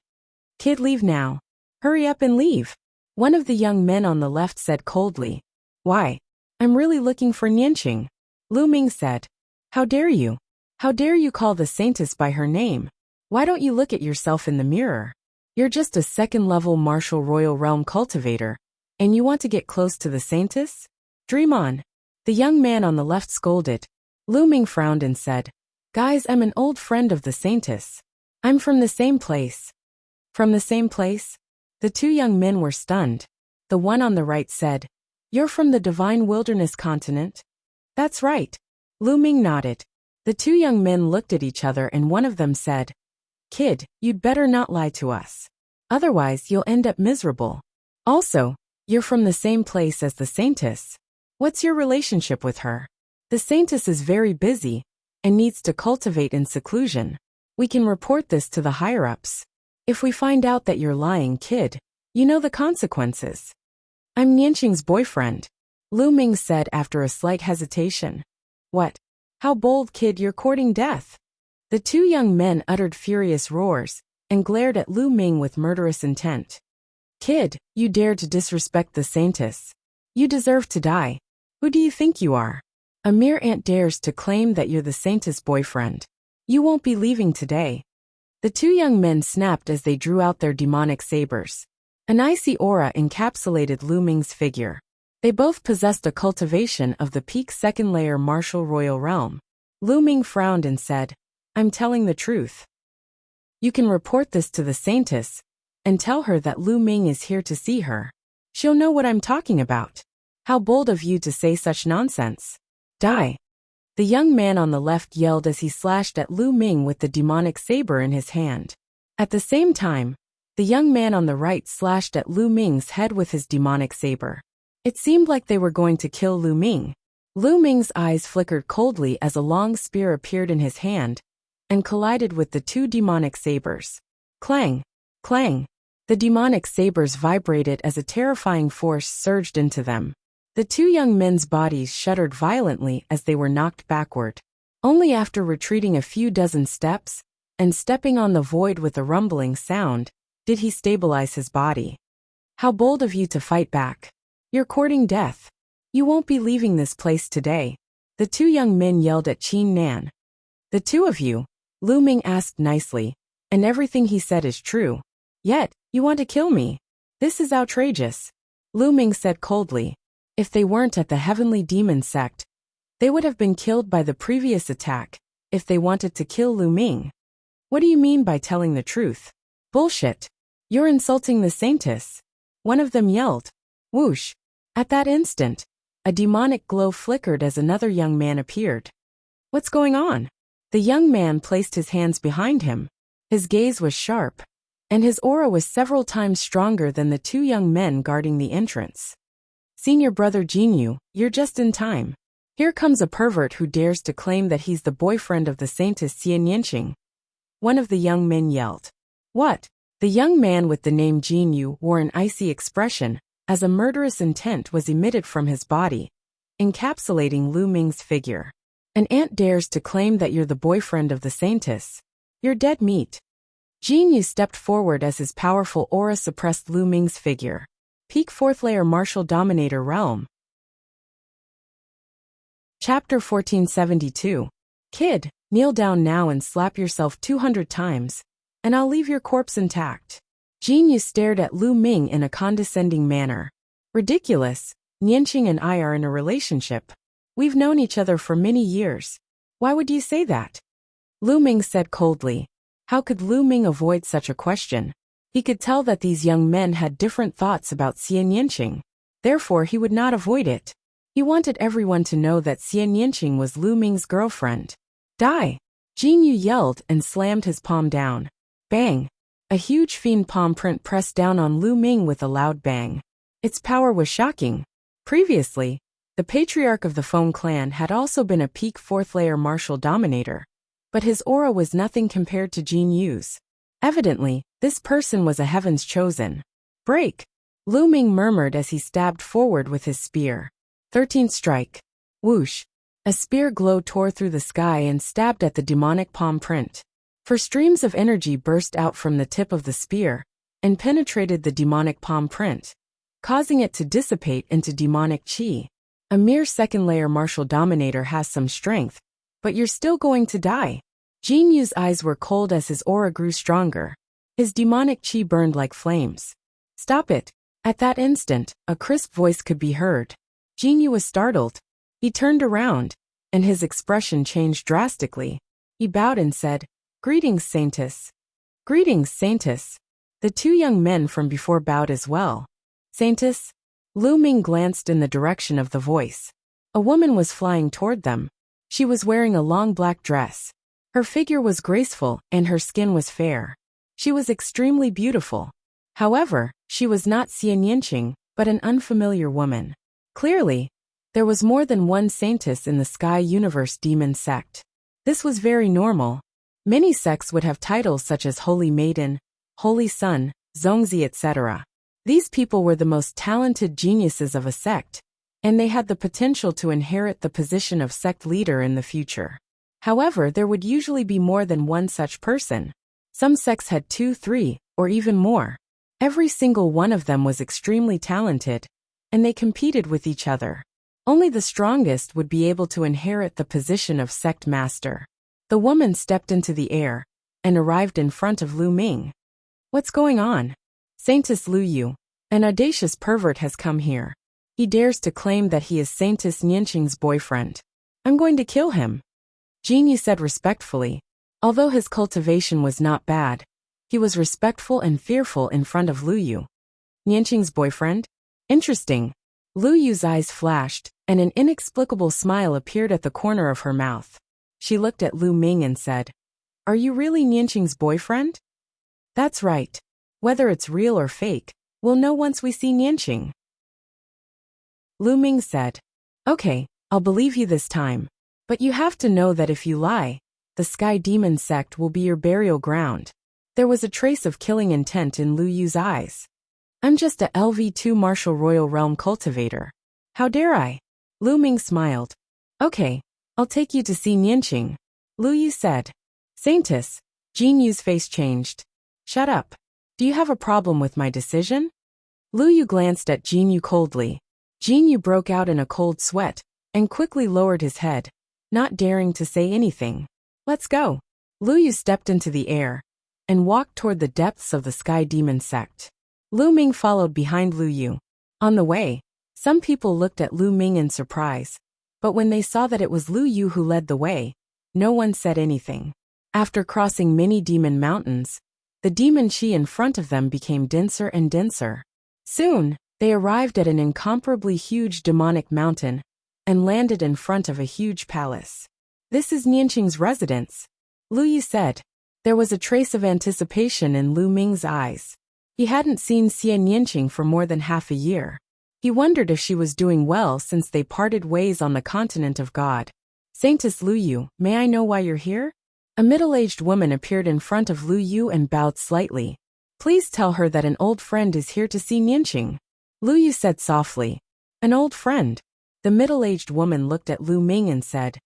Speaker 1: Kid, leave now. Hurry up and leave. One of the young men on the left said coldly. Why? I'm really looking for Yinqing. Lu Ming said. How dare you? How dare you call the Saintess by her name? Why don't you look at yourself in the mirror? You're just a second-level martial royal realm cultivator, and you want to get close to the Saintess? Dream on. The young man on the left scolded. Lu Ming frowned and said, Guys, I'm an old friend of the Saintess. I'm from the same place. From the same place? The two young men were stunned. The one on the right said, You're from the Divine Wilderness continent? That's right. Lu Ming nodded. The two young men looked at each other and one of them said, Kid, you'd better not lie to us. Otherwise you'll end up miserable. Also, you're from the same place as the Saintess. What's your relationship with her? The Saintess is very busy and needs to cultivate in seclusion. We can report this to the higher-ups. If we find out that you're lying, kid, you know the consequences. I'm Yinqing's boyfriend, Lu Ming said after a slight hesitation. What? How bold, kid, you're courting death. The two young men uttered furious roars and glared at Lu Ming with murderous intent. Kid, you dare to disrespect the Saintess. You deserve to die. Who do you think you are? A mere ant dares to claim that you're the Saintess' boyfriend. You won't be leaving today. The two young men snapped as they drew out their demonic sabers. An icy aura encapsulated Lu Ming's figure. They both possessed a cultivation of the peak second-layer martial royal realm. Lu Ming frowned and said, I'm telling the truth. You can report this to the Saintess and tell her that Lu Ming is here to see her. She'll know what I'm talking about. How bold of you to say such nonsense. Die. The young man on the left yelled as he slashed at Lu Ming with the demonic saber in his hand. At the same time, the young man on the right slashed at Lu Ming's head with his demonic saber. It seemed like they were going to kill Lu Ming. Lu Ming's eyes flickered coldly as a long spear appeared in his hand and collided with the two demonic sabers. Clang! Clang! The demonic sabers vibrated as a terrifying force surged into them. The two young men's bodies shuddered violently as they were knocked backward. Only after retreating a few dozen steps and stepping on the void with a rumbling sound did he stabilize his body. How bold of you to fight back. You're courting death. You won't be leaving this place today. The two young men yelled at Qin Nan. The two of you? Lu Ming asked nicely, and everything he said is true. Yet, you want to kill me. This is outrageous. Lu Ming said coldly. If they weren't at the Heavenly Demon Sect, they would have been killed by the previous attack if they wanted to kill Lu Ming. What do you mean by telling the truth? Bullshit. You're insulting the Saintess. One of them yelled. Whoosh. At that instant, a demonic glow flickered as another young man appeared. What's going on? The young man placed his hands behind him. His gaze was sharp, and his aura was several times stronger than the two young men guarding the entrance. Senior brother Jinyu, you're just in time. Here comes a pervert who dares to claim that he's the boyfriend of the Saintess Xian Yinqing. One of the young men yelled. What? The young man with the name Jinyu wore an icy expression as a murderous intent was emitted from his body, encapsulating Lu Ming's figure. An ant dares to claim that you're the boyfriend of the Saintess. You're dead meat. Jinyu stepped forward as his powerful aura suppressed Lu Ming's figure. Peak 4th Layer Martial Dominator Realm. Chapter 1472. Kid, kneel down now and slap yourself 200 times, and I'll leave your corpse intact. Jinyu stared at Lu Ming in a condescending manner. Ridiculous. Yinqing and I are in a relationship. We've known each other for many years. Why would you say that? Lu Ming said coldly. How could Lu Ming avoid such a question? He could tell that these young men had different thoughts about Xian Yanqing. Therefore, he would not avoid it. He wanted everyone to know that Xian Yanqing was Lu Ming's girlfriend. Die! Jin Yu yelled and slammed his palm down. Bang! A huge fiend palm print pressed down on Lu Ming with a loud bang. Its power was shocking. Previously, the patriarch of the Feng clan had also been a peak 4th-layer martial dominator, but his aura was nothing compared to Jin Yu's. Evidently, this person was a heaven's chosen. Break! Lu Ming murmured as he stabbed forward with his spear. 13th strike. Whoosh! A spear glow tore through the sky and stabbed at the demonic palm print. For streams of energy burst out from the tip of the spear and penetrated the demonic palm print, causing it to dissipate into demonic qi. A mere 2nd-layer martial dominator has some strength, but you're still going to die. Jin Yu's eyes were cold as his aura grew stronger. His demonic qi burned like flames. Stop it! At that instant, a crisp voice could be heard. Jin Yu was startled. He turned around, and his expression changed drastically. He bowed and said, Greetings, Saintess. Greetings, Saintess. The two young men from before bowed as well. Saintess? Lu Ming glanced in the direction of the voice. A woman was flying toward them. She was wearing a long black dress. Her figure was graceful and her skin was fair. She was extremely beautiful. However, she was not Xian Yanqing, but an unfamiliar woman. Clearly, there was more than one Saintess in the Sky Universe Demon sect. This was very normal. Many sects would have titles such as Holy Maiden, Holy Sun, Zongzi, etc. These people were the most talented geniuses of a sect, and they had the potential to inherit the position of sect leader in the future. However, there would usually be more than one such person. Some sects had 2, 3, or even more. Every single one of them was extremely talented, and they competed with each other. Only the strongest would be able to inherit the position of sect master. The woman stepped into the air and arrived in front of Lu Ming. What's going on? Saintess Lu Yu, an audacious pervert has come here. He dares to claim that he is Saintess Yanqing's boyfriend. I'm going to kill him. Jin Yu said respectfully. Although his cultivation was not bad, he was respectful and fearful in front of Lu Yu. Yanqing's boyfriend? Interesting. Lu Yu's eyes flashed, and an inexplicable smile appeared at the corner of her mouth. She looked at Lu Ming and said, Are you really Yanqing's boyfriend? That's right. Whether it's real or fake, we'll know once we see Yanqing. Lu Ming said, Okay, I'll believe you this time. But you have to know that if you lie, the Sky Demon sect will be your burial ground. There was a trace of killing intent in Lu Yu's eyes. I'm just a LV2 Martial Royal Realm cultivator. How dare I? Lu Ming smiled. Okay, I'll take you to see Yanqing. Lu Yu said. Saintess. Jin Yu's face changed. Shut up. Do you have a problem with my decision? Lu Yu glanced at Jin Yu coldly. Jin Yu broke out in a cold sweat and quickly lowered his head, not daring to say anything. Let's go. Lu Yu stepped into the air and walked toward the depths of the Sky Demon sect. Lu Ming followed behind Lu Yu. On the way, some people looked at Lu Ming in surprise, but when they saw that it was Lu Yu who led the way, no one said anything. After crossing many demon mountains, the demon qi in front of them became denser and denser. Soon, they arrived at an incomparably huge demonic mountain and landed in front of a huge palace. This is Yanqing's residence, Lu Yu said. There was a trace of anticipation in Lu Ming's eyes. He hadn't seen Xian Yanqing for more than half a year. He wondered if she was doing well since they parted ways on the continent of God. Saintess Lu Yu, may I know why you're here? A middle-aged woman appeared in front of Lu Yu and bowed slightly. Please tell her that an old friend is here to see Yanqing. Lu Yu said softly. An old friend? The middle-aged woman looked at Lu Ming and said,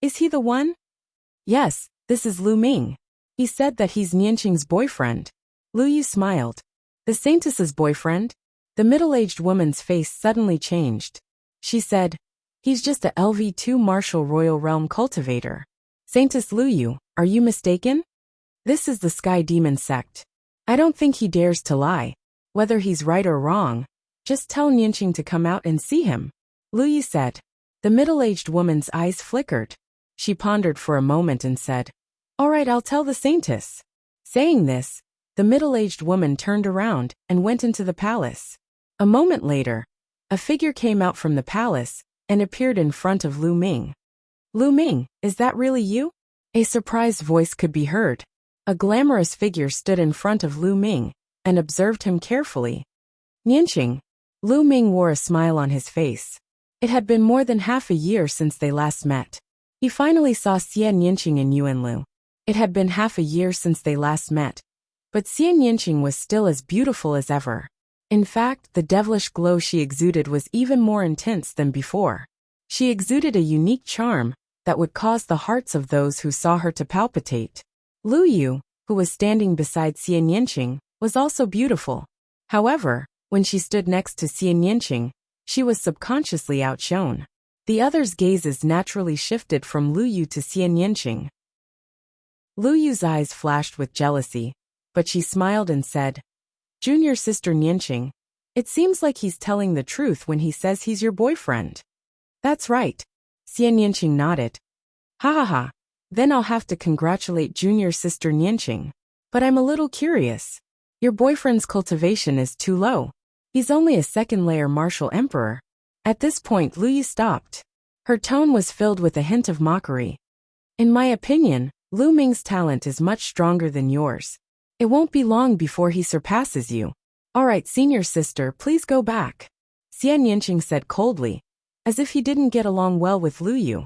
Speaker 1: Is he the one? Yes, this is Lu Ming. He said that he's Yanqing's boyfriend. Lu Yu smiled. The Saintess's boyfriend? The middle-aged woman's face suddenly changed. She said, He's just a LV2 Martial Royal Realm cultivator. Saintess Lu Yu, are you mistaken? This is the Sky Demon sect. I don't think he dares to lie. Whether he's right or wrong, just tell Yanqing to come out and see him. Lu Yu said. The middle-aged woman's eyes flickered. She pondered for a moment and said, "All right, I'll tell the saintess." Saying this, the middle-aged woman turned around and went into the palace. A moment later, a figure came out from the palace and appeared in front of Lu Ming. "Lu Ming, is that really you?" A surprised voice could be heard. A glamorous figure stood in front of Lu Ming and observed him carefully. "Nianqing." Lu Ming wore a smile on his face. It had been more than half a year since they last met. He finally saw Xie Nianqing in Yuanlu. It had been half a year since they last met, but Xie Nianqing was still as beautiful as ever. In fact, the devilish glow she exuded was even more intense than before. She exuded a unique charm that would cause the hearts of those who saw her to palpitate. Lu Yu, who was standing beside Xie Nianqing, was also beautiful. However, when she stood next to Xie Nianqing, she was subconsciously outshone. The others' gazes naturally shifted from Lu Yu to Xie Nianqing. Lu Yu's eyes flashed with jealousy, but she smiled and said, "Junior sister Nianqing, it seems like he's telling the truth when he says he's your boyfriend." "That's right." Xie Nianqing nodded. "Ha ha ha. Then I'll have to congratulate junior sister Nianqing. But I'm a little curious. Your boyfriend's cultivation is too low. He's only a second-layer martial emperor." At this point Lu Yu stopped. Her tone was filled with a hint of mockery. "In my opinion, Lu Ming's talent is much stronger than yours. It won't be long before he surpasses you. All right, senior sister, please go back," Xie Nianqing said coldly, as if he didn't get along well with Lu Yu.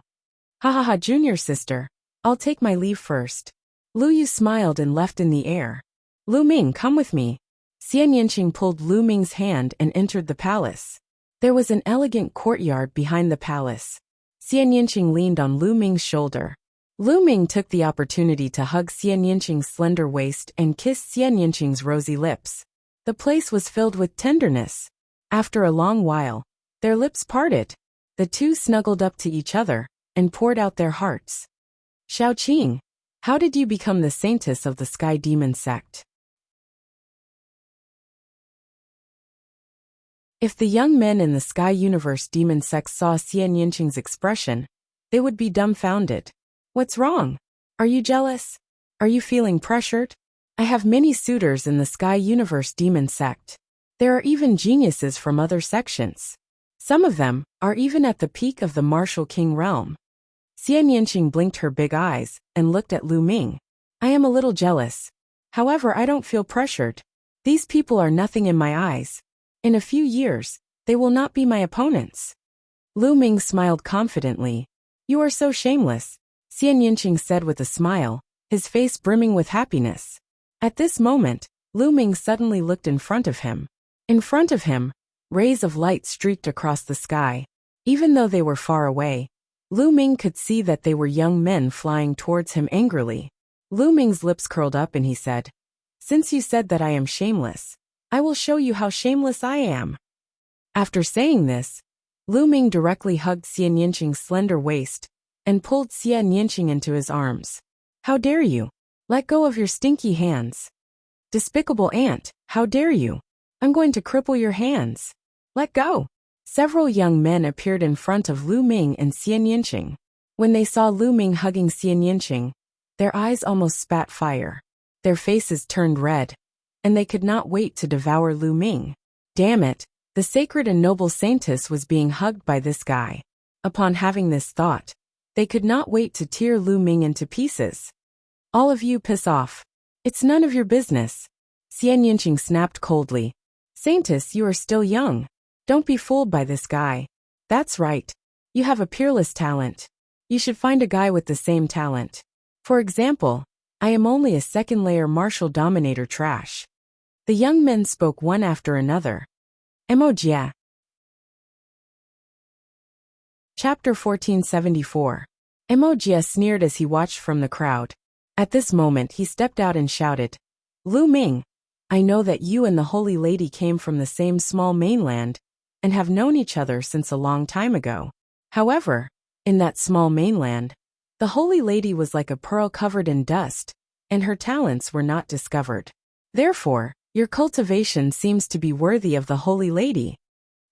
Speaker 1: "Ha ha ha, junior sister, I'll take my leave first." Lu Yu smiled and left in the air. "Lu Ming, come with me." Xie Nianqing pulled Lu Ming's hand and entered the palace. There was an elegant courtyard behind the palace. Xie Nianqing leaned on Lu Ming's shoulder. Lu Ming took the opportunity to hug Xie Nianqing's slender waist and kiss Xie Nianqing's rosy lips. The place was filled with tenderness. After a long while, their lips parted. The two snuggled up to each other and poured out their hearts. "Shaoqing, how did you become the saintess of the Sky Demon sect?" If the young men in the Sky Universe Demon sect saw Xie Nianqing's expression, they would be dumbfounded. "What's wrong? Are you jealous? Are you feeling pressured? I have many suitors in the Sky Universe Demon sect. There are even geniuses from other sections. Some of them are even at the peak of the Martial King realm." Xie Nianqing blinked her big eyes and looked at Lu Ming. "I am a little jealous. However, I don't feel pressured. These people are nothing in my eyes. In a few years, they will not be my opponents." Lu Ming smiled confidently. "You are so shameless," Xie Nianqing said with a smile, his face brimming with happiness. At this moment, Lu Ming suddenly looked in front of him. In front of him, rays of light streaked across the sky. Even though they were far away, Lu Ming could see that they were young men flying towards him angrily. Lu Ming's lips curled up and he said, "Since you said that I am shameless, I will show you how shameless I am." After saying this, Lu Ming directly hugged Xie Nianqing's slender waist and pulled Xie Nianqing into his arms. "How dare you? Let go of your stinky hands. Despicable ant, how dare you? I'm going to cripple your hands. Let go." Several young men appeared in front of Lu Ming and Xie Nianqing. When they saw Lu Ming hugging Xie Nianqing, their eyes almost spat fire. Their faces turned red, and they could not wait to devour Lu Ming. Damn it, the sacred and noble saintess was being hugged by this guy. Upon having this thought, they could not wait to tear Lu Ming into pieces. "All of you piss off. It's none of your business," Xie Nianqing snapped coldly. "Saintess, you are still young. Don't be fooled by this guy. That's right. You have a peerless talent. You should find a guy with the same talent. For example, I am only a second-layer martial dominator trash." The young men spoke one after another. Emoji. Chapter 1474. Emoji sneered as he watched from the crowd. At this moment he stepped out and shouted, "Lu Ming, I know that you and the Holy Lady came from the same small mainland and have known each other since a long time ago. However, in that small mainland, the Holy Lady was like a pearl covered in dust, and her talents were not discovered. Therefore, your cultivation seems to be worthy of the Holy Lady.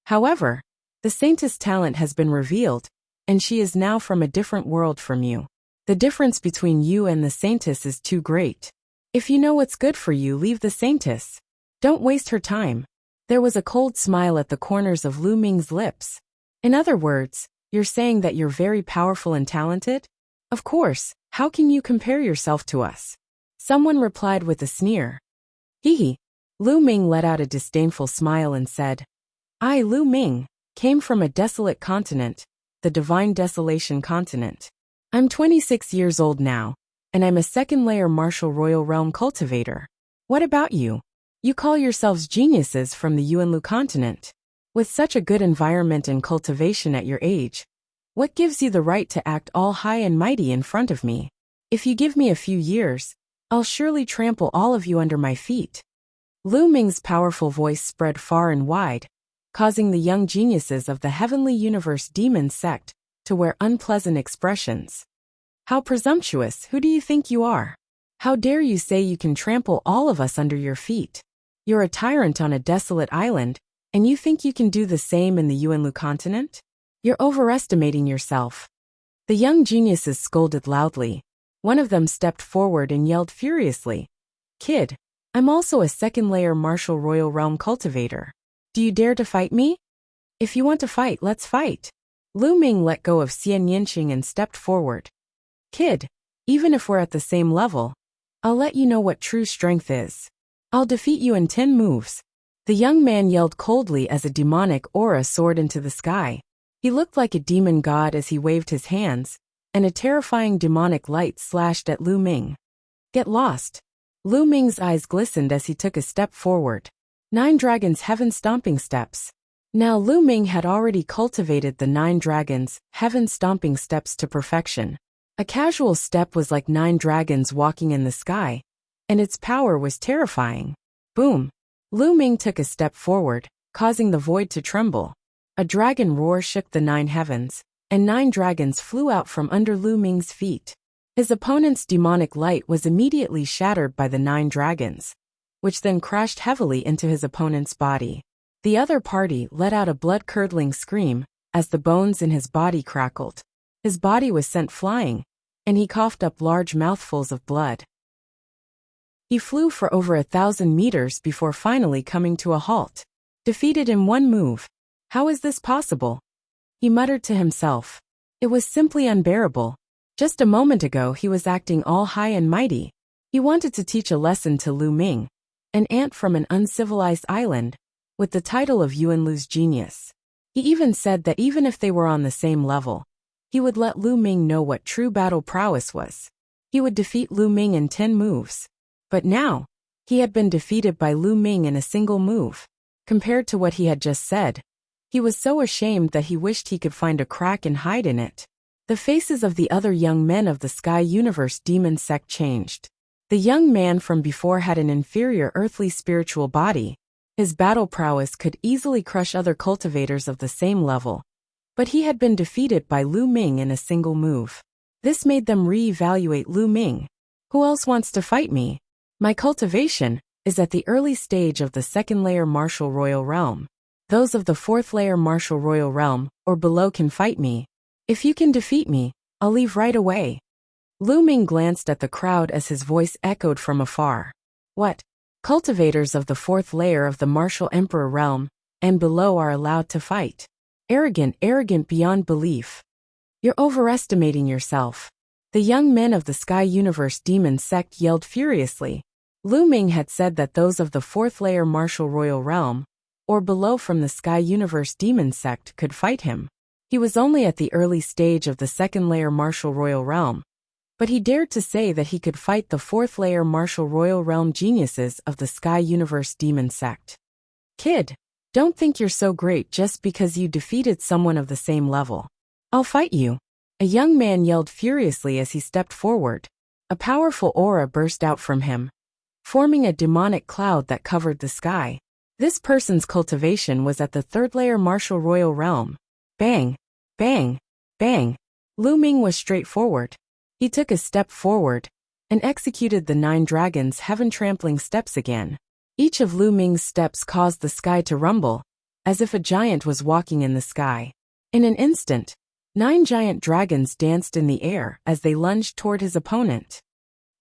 Speaker 1: However, the saintess' talent has been revealed, and she is now from a different world from you. The difference between you and the saintess is too great. If you know what's good for you, leave the saintess. Don't waste her time." There was a cold smile at the corners of Lu Ming's lips. "In other words, you're saying that you're very powerful and talented? Of course, how can you compare yourself to us?" Someone replied with a sneer. "Hee." Lu Ming let out a disdainful smile and said, "I, Lu Ming, came from a desolate continent, the divine desolation continent. I'm 26 years old now, and I'm a second-layer martial royal realm cultivator. What about you? You call yourselves geniuses from the Yuanlu continent. With such a good environment and cultivation at your age, what gives you the right to act all high and mighty in front of me? If you give me a few years, I'll surely trample all of you under my feet." Lu Ming's powerful voice spread far and wide, causing the young geniuses of the Heavenly Universe Demon Sect to wear unpleasant expressions. "How presumptuous! Who do you think you are? How dare you say you can trample all of us under your feet? You're a tyrant on a desolate island, and you think you can do the same in the Yuanlu continent? You're overestimating yourself." The young geniuses scolded loudly. One of them stepped forward and yelled furiously, "Kid, I'm also a second-layer martial royal realm cultivator. Do you dare to fight me? If you want to fight, let's fight." Lu Ming let go of Xian Yinqing and stepped forward. "Kid, even if we're at the same level, I'll let you know what true strength is. I'll defeat you in 10 moves." The young man yelled coldly as a demonic aura soared into the sky. He looked like a demon god as he waved his hands, and a terrifying demonic light slashed at Lu Ming. "Get lost." Lu Ming's eyes glistened as he took a step forward. 9 Dragons Heaven Stomping Steps. Now Lu Ming had already cultivated the 9 Dragons Heaven Stomping Steps to perfection. A casual step was like 9 dragons walking in the sky, and its power was terrifying. Boom! Lu Ming took a step forward, causing the void to tremble. A dragon roar shook the 9 heavens, and 9 dragons flew out from under Lu Ming's feet. His opponent's demonic light was immediately shattered by the 9 dragons, which then crashed heavily into his opponent's body. The other party let out a blood-curdling scream as the bones in his body crackled. His body was sent flying, and he coughed up large mouthfuls of blood. He flew for over 1,000 meters before finally coming to a halt. Defeated in 1 move. How is this possible? He muttered to himself. It was simply unbearable. Just a moment ago he was acting all high and mighty. He wanted to teach a lesson to Lu Ming, an ant from an uncivilized island, with the title of Yuanlu's genius. He even said that even if they were on the same level, he would let Lu Ming know what true battle prowess was. He would defeat Lu Ming in 10 moves. But now, he had been defeated by Lu Ming in a single move. Compared to what he had just said, he was so ashamed that he wished he could find a crack and hide in it. The faces of the other young men of the Sky Universe Demon Sect changed. The young man from before had an inferior earthly spiritual body. His battle prowess could easily crush other cultivators of the same level. But he had been defeated by Lu Ming in a single move. This made them re-evaluate Lu Ming. Who else wants to fight me? My cultivation is at the early stage of the 2nd-layer martial royal realm. Those of the 4th-layer martial royal realm or below can fight me. If you can defeat me, I'll leave right away. Lu Ming glanced at the crowd as his voice echoed from afar. What? Cultivators of the 4th layer of the martial emperor realm and below are allowed to fight. Arrogant beyond belief. You're overestimating yourself. The young men of the Sky Universe Demon Sect yelled furiously. Lu Ming had said that those of the 4th layer martial royal realm, or below from the Sky Universe Demon Sect could fight him. He was only at the early stage of the 2nd layer martial royal realm, but he dared to say that he could fight the 4th layer martial royal realm geniuses of the Sky Universe Demon Sect. Kid, don't think you're so great just because you defeated someone of the same level. I'll fight you. A young man yelled furiously as he stepped forward. A powerful aura burst out from him, forming a demonic cloud that covered the sky. This person's cultivation was at the 3rd layer martial royal realm. Bang, bang, bang. Lu Ming was straightforward. He took a step forward and executed the 9 dragons heaven-trampling steps again. Each of Lu Ming's steps caused the sky to rumble, as if a giant was walking in the sky. In an instant, 9 giant dragons danced in the air as they lunged toward his opponent.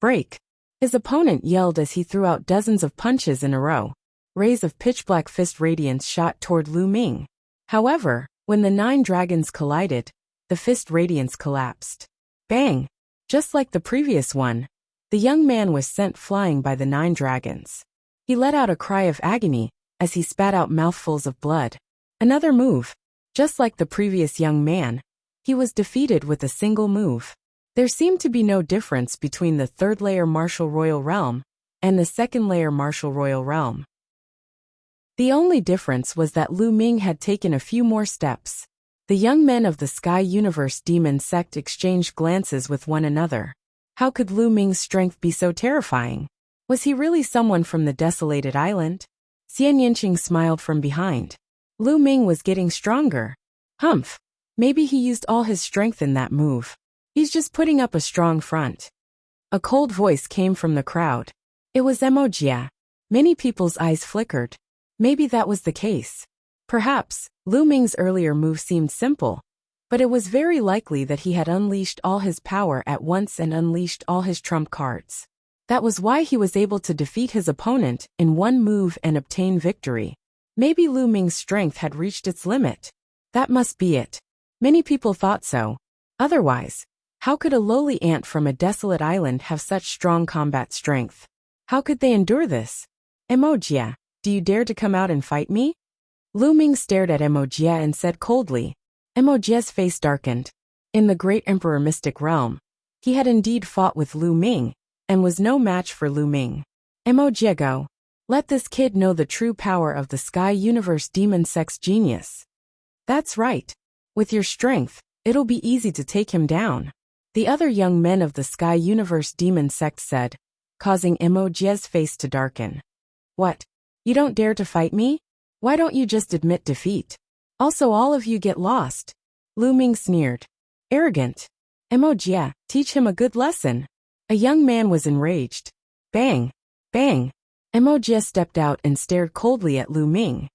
Speaker 1: Break! His opponent yelled as he threw out dozens of punches in a row. Rays of pitch-black fist radiance shot toward Lu Ming. However, when the 9 dragons collided, the fist radiance collapsed. Bang! Just like the previous one, the young man was sent flying by the 9 dragons. He let out a cry of agony as he spat out mouthfuls of blood. Another move. Just like the previous young man, he was defeated with a single move. There seemed to be no difference between the 3rd layer martial royal realm and the 2nd layer martial royal realm. The only difference was that Lu Ming had taken a few more steps. The young men of the Sky Universe Demon Sect exchanged glances with one another. How could Lu Ming's strength be so terrifying? Was he really someone from the desolated island? Xian Yinqing smiled from behind. Lu Ming was getting stronger. Humph. Maybe he used all his strength in that move. He's just putting up a strong front. A cold voice came from the crowd. It was Wuxia. Many people's eyes flickered. Maybe that was the case. Perhaps, Lu Ming's earlier move seemed simple, but it was very likely that he had unleashed all his power at once and unleashed all his trump cards. That was why he was able to defeat his opponent in one move and obtain victory. Maybe Lu Ming's strength had reached its limit. That must be it. Many people thought so. Otherwise, how could a lowly ant from a desolate island have such strong combat strength? How could they endure this? Wuxia, do you dare to come out and fight me? Lu Ming stared at Wuxia and said coldly. Wuxia's face darkened. In the great Emperor Mystic Realm, he had indeed fought with Lu Ming, and was no match for Lu Ming. Wuxia, go. Let this kid know the true power of the Sky Universe Demon Sect's genius. That's right. With your strength, it'll be easy to take him down. The other young men of the Sky Universe Demon Sect said, causing Wuxia's face to darken. What? You don't dare to fight me? Why don't you just admit defeat? Also all of you get lost. Lu Ming sneered. Arrogant. Wuxia, teach him a good lesson. A young man was enraged. Bang! Bang! Wuxia stepped out and stared coldly at Lu Ming.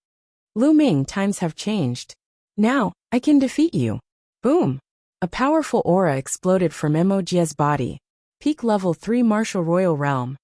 Speaker 1: Lu Ming, times have changed. Now, I can defeat you. Boom! A powerful aura exploded from Wuxia's body. Peak level 3 Martial Royal Realm.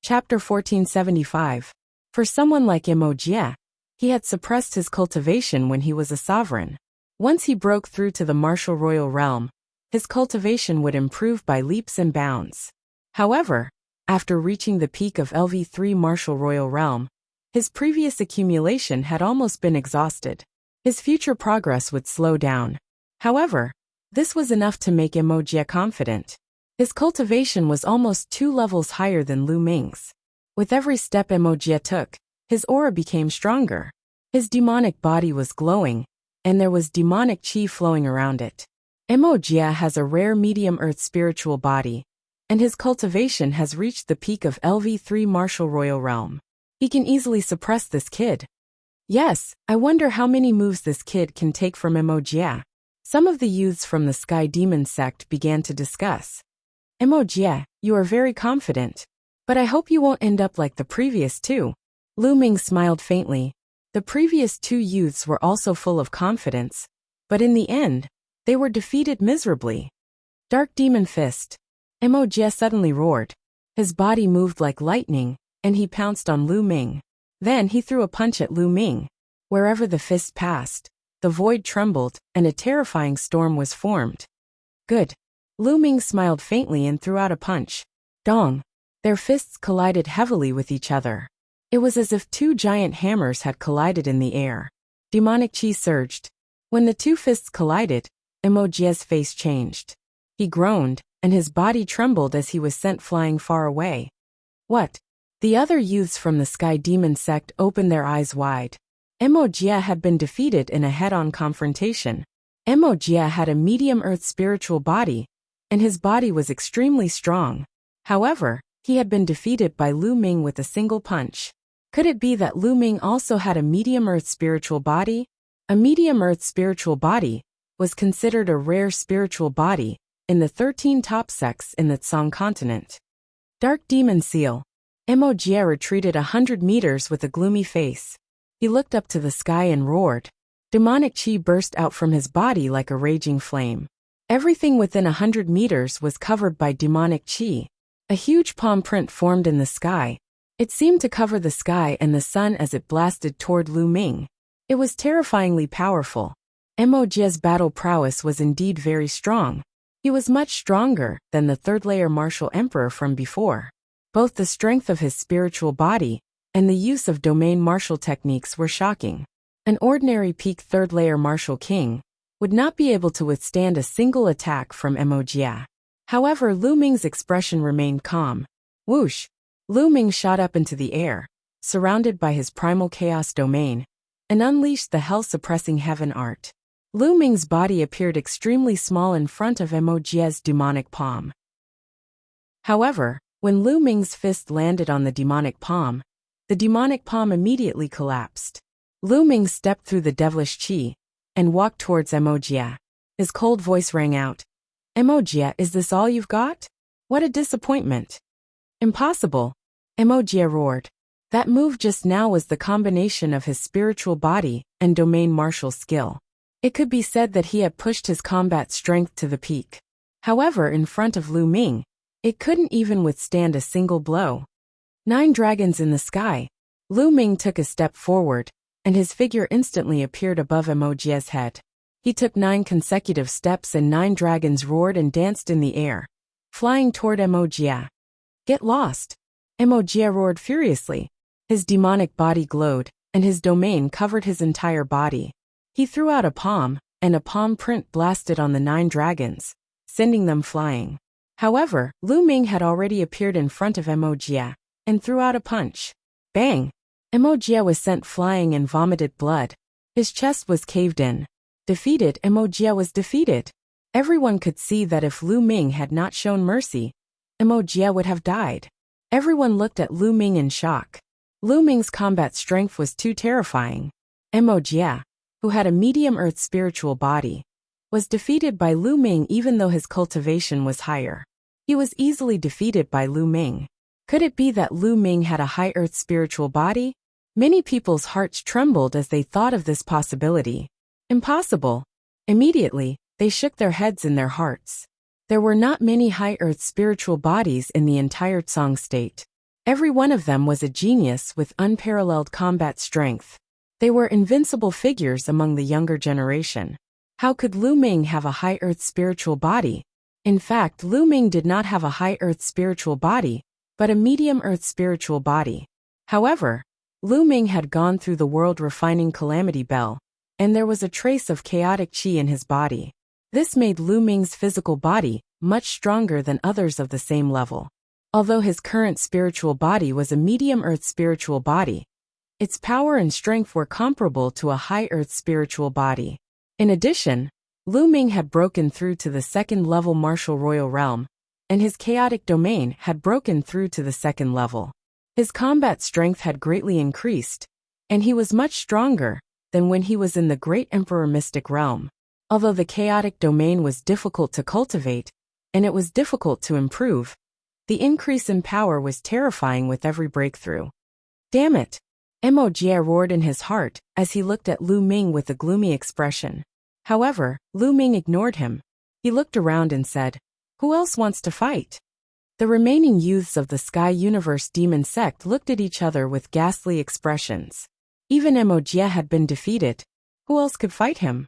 Speaker 1: Chapter 1475. For someone like Wuxia, he had suppressed his cultivation when he was a sovereign. Once he broke through to the Martial Royal Realm, his cultivation would improve by leaps and bounds. However, after reaching the peak of LV3 Martial Royal Realm, his previous accumulation had almost been exhausted. His future progress would slow down. However, this was enough to make Wuxia confident. His cultivation was almost 2 levels higher than Lu Ming's. With every step Wuxia took, his aura became stronger. His demonic body was glowing, and there was demonic chi flowing around it. Wuxia has a rare medium earth spiritual body, and his cultivation has reached the peak of LV3 Martial Royal Realm. He can easily suppress this kid. Yes, I wonder how many moves this kid can take from Wuxia. Some of the youths from the Sky Demon Sect began to discuss. Wuxia, you are very confident. But I hope you won't end up like the previous two. Lu Ming smiled faintly. The previous 2 youths were also full of confidence, but in the end, they were defeated miserably. Dark Demon Fist. Wuxia suddenly roared. His body moved like lightning, and he pounced on Lu Ming. Then he threw a punch at Lu Ming. Wherever the fist passed, the void trembled, and a terrifying storm was formed. Good. Lu Ming smiled faintly and threw out a punch. Dong. Their fists collided heavily with each other. It was as if 2 giant hammers had collided in the air. Demonic chi surged. When the 2 fists collided, Wuxia's face changed. He groaned, and his body trembled as he was sent flying far away. What? The other youths from the Sky Demon Sect opened their eyes wide. Wuxia had been defeated in a head-on confrontation. Wuxia had a medium earth spiritual body, and his body was extremely strong. However, he had been defeated by Lu Ming with a single punch. Could it be that Lu Ming also had a medium earth spiritual body? A medium earth spiritual body was considered a rare spiritual body in the 13 top sects in the Tsang continent. Dark Demon Seal. Wuxia retreated 100 meters with a gloomy face. He looked up to the sky and roared. Demonic chi burst out from his body like a raging flame. Everything within 100 meters was covered by demonic chi. A huge palm print formed in the sky. It seemed to cover the sky and the sun as it blasted toward Lu Ming. It was terrifyingly powerful. Mojia's battle prowess was indeed very strong. He was much stronger than the third-layer martial emperor from before. Both the strength of his spiritual body and the use of domain martial techniques were shocking. An ordinary peak third-layer martial king would not be able to withstand a single attack from Mojia. However, Lu Ming's expression remained calm. Whoosh! Lu Ming shot up into the air, surrounded by his primal chaos domain, and unleashed the hell-suppressing heaven art. Lu Ming's body appeared extremely small in front of Mojia's demonic palm. However, when Lu Ming's fist landed on the demonic palm immediately collapsed. Lu Ming stepped through the devilish chi and walked towards Mojia. His cold voice rang out. Mojia, is this all you've got? What a disappointment. Impossible, Mojia roared. That move just now was the combination of his spiritual body and domain martial skill. It could be said that he had pushed his combat strength to the peak. However, in front of Lu Ming, it couldn't even withstand a single blow. 9 dragons in the sky. Lu Ming took a step forward, and his figure instantly appeared above Mojia's head. He took 9 consecutive steps and 9 dragons roared and danced in the air, flying toward Mojia. Get lost! Mojia roared furiously. His demonic body glowed, and his domain covered his entire body. He threw out a palm, and a palm print blasted on the 9 dragons, sending them flying. However, Lu Ming had already appeared in front of Mojia, and threw out a punch. Bang! Mojia was sent flying and vomited blood. His chest was caved in. Defeated, Mojia was defeated. Everyone could see that if Lu Ming had not shown mercy, Mojia would have died. Everyone looked at Lu Ming in shock. Lu Ming's combat strength was too terrifying. Mojia, who had a medium earth spiritual body, was defeated by Lu Ming even though his cultivation was higher. He was easily defeated by Lu Ming. Could it be that Lu Ming had a high earth spiritual body? Many people's hearts trembled as they thought of this possibility. Impossible. Immediately, they shook their heads in their hearts. There were not many high earth spiritual bodies in the entire Tsang state. Every one of them was a genius with unparalleled combat strength. They were invincible figures among the younger generation. How could Lu Ming have a high earth spiritual body? In fact, Lu Ming did not have a high earth spiritual body, but a medium earth spiritual body. However, Lu Ming had gone through the world refining calamity bell, and there was a trace of chaotic chi in his body. This made Lu Ming's physical body much stronger than others of the same level. Although his current spiritual body was a medium earth spiritual body, its power and strength were comparable to a high earth spiritual body. In addition, Lu Ming had broken through to the second-level martial royal realm, and his chaotic domain had broken through to the second level. His combat strength had greatly increased, and he was much stronger than when he was in the Great Emperor Mystic Realm. Although the chaotic domain was difficult to cultivate, and it was difficult to improve, the increase in power was terrifying with every breakthrough. Damn it! Mojia roared in his heart as he looked at Lu Ming with a gloomy expression. However, Lu Ming ignored him. He looked around and said, "Who else wants to fight?" The remaining youths of the Sky Universe Demon Sect looked at each other with ghastly expressions. Even Mojia had been defeated. Who else could fight him?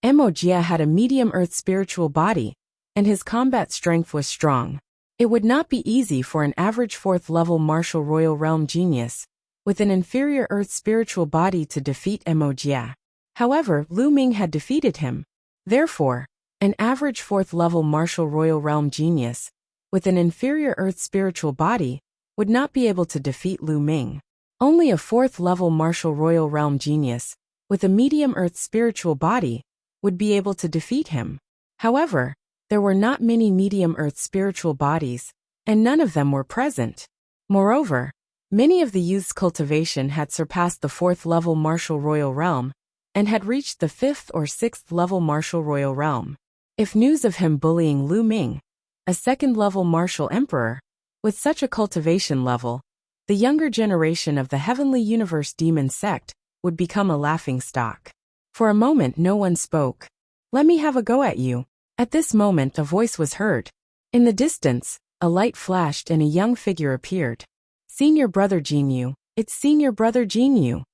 Speaker 1: Mojia had a medium earth spiritual body, and his combat strength was strong. It would not be easy for an average 4th-level martial royal realm genius with an inferior earth spiritual body to defeat Mojia. However, Lu Ming had defeated him. Therefore, an average 4th-level martial royal realm genius with an inferior earth spiritual body would not be able to defeat Lu Ming. Only a 4th-level martial royal realm genius with a medium earth spiritual body would be able to defeat him. However, there were not many medium earth spiritual bodies, and none of them were present. Moreover, many of the youth's cultivation had surpassed the 4th-level martial royal realm, and had reached the 5th or 6th-level martial royal realm. If news of him bullying Lu Ming, a 2nd-level martial emperor, with such a cultivation level, the younger generation of the Heavenly Universe Demon Sect would become a laughingstock. For a moment no one spoke. "Let me have a go at you." At this moment a voice was heard. In the distance, a light flashed and a young figure appeared. "Senior brother Jinyu, it's senior brother Jinyu."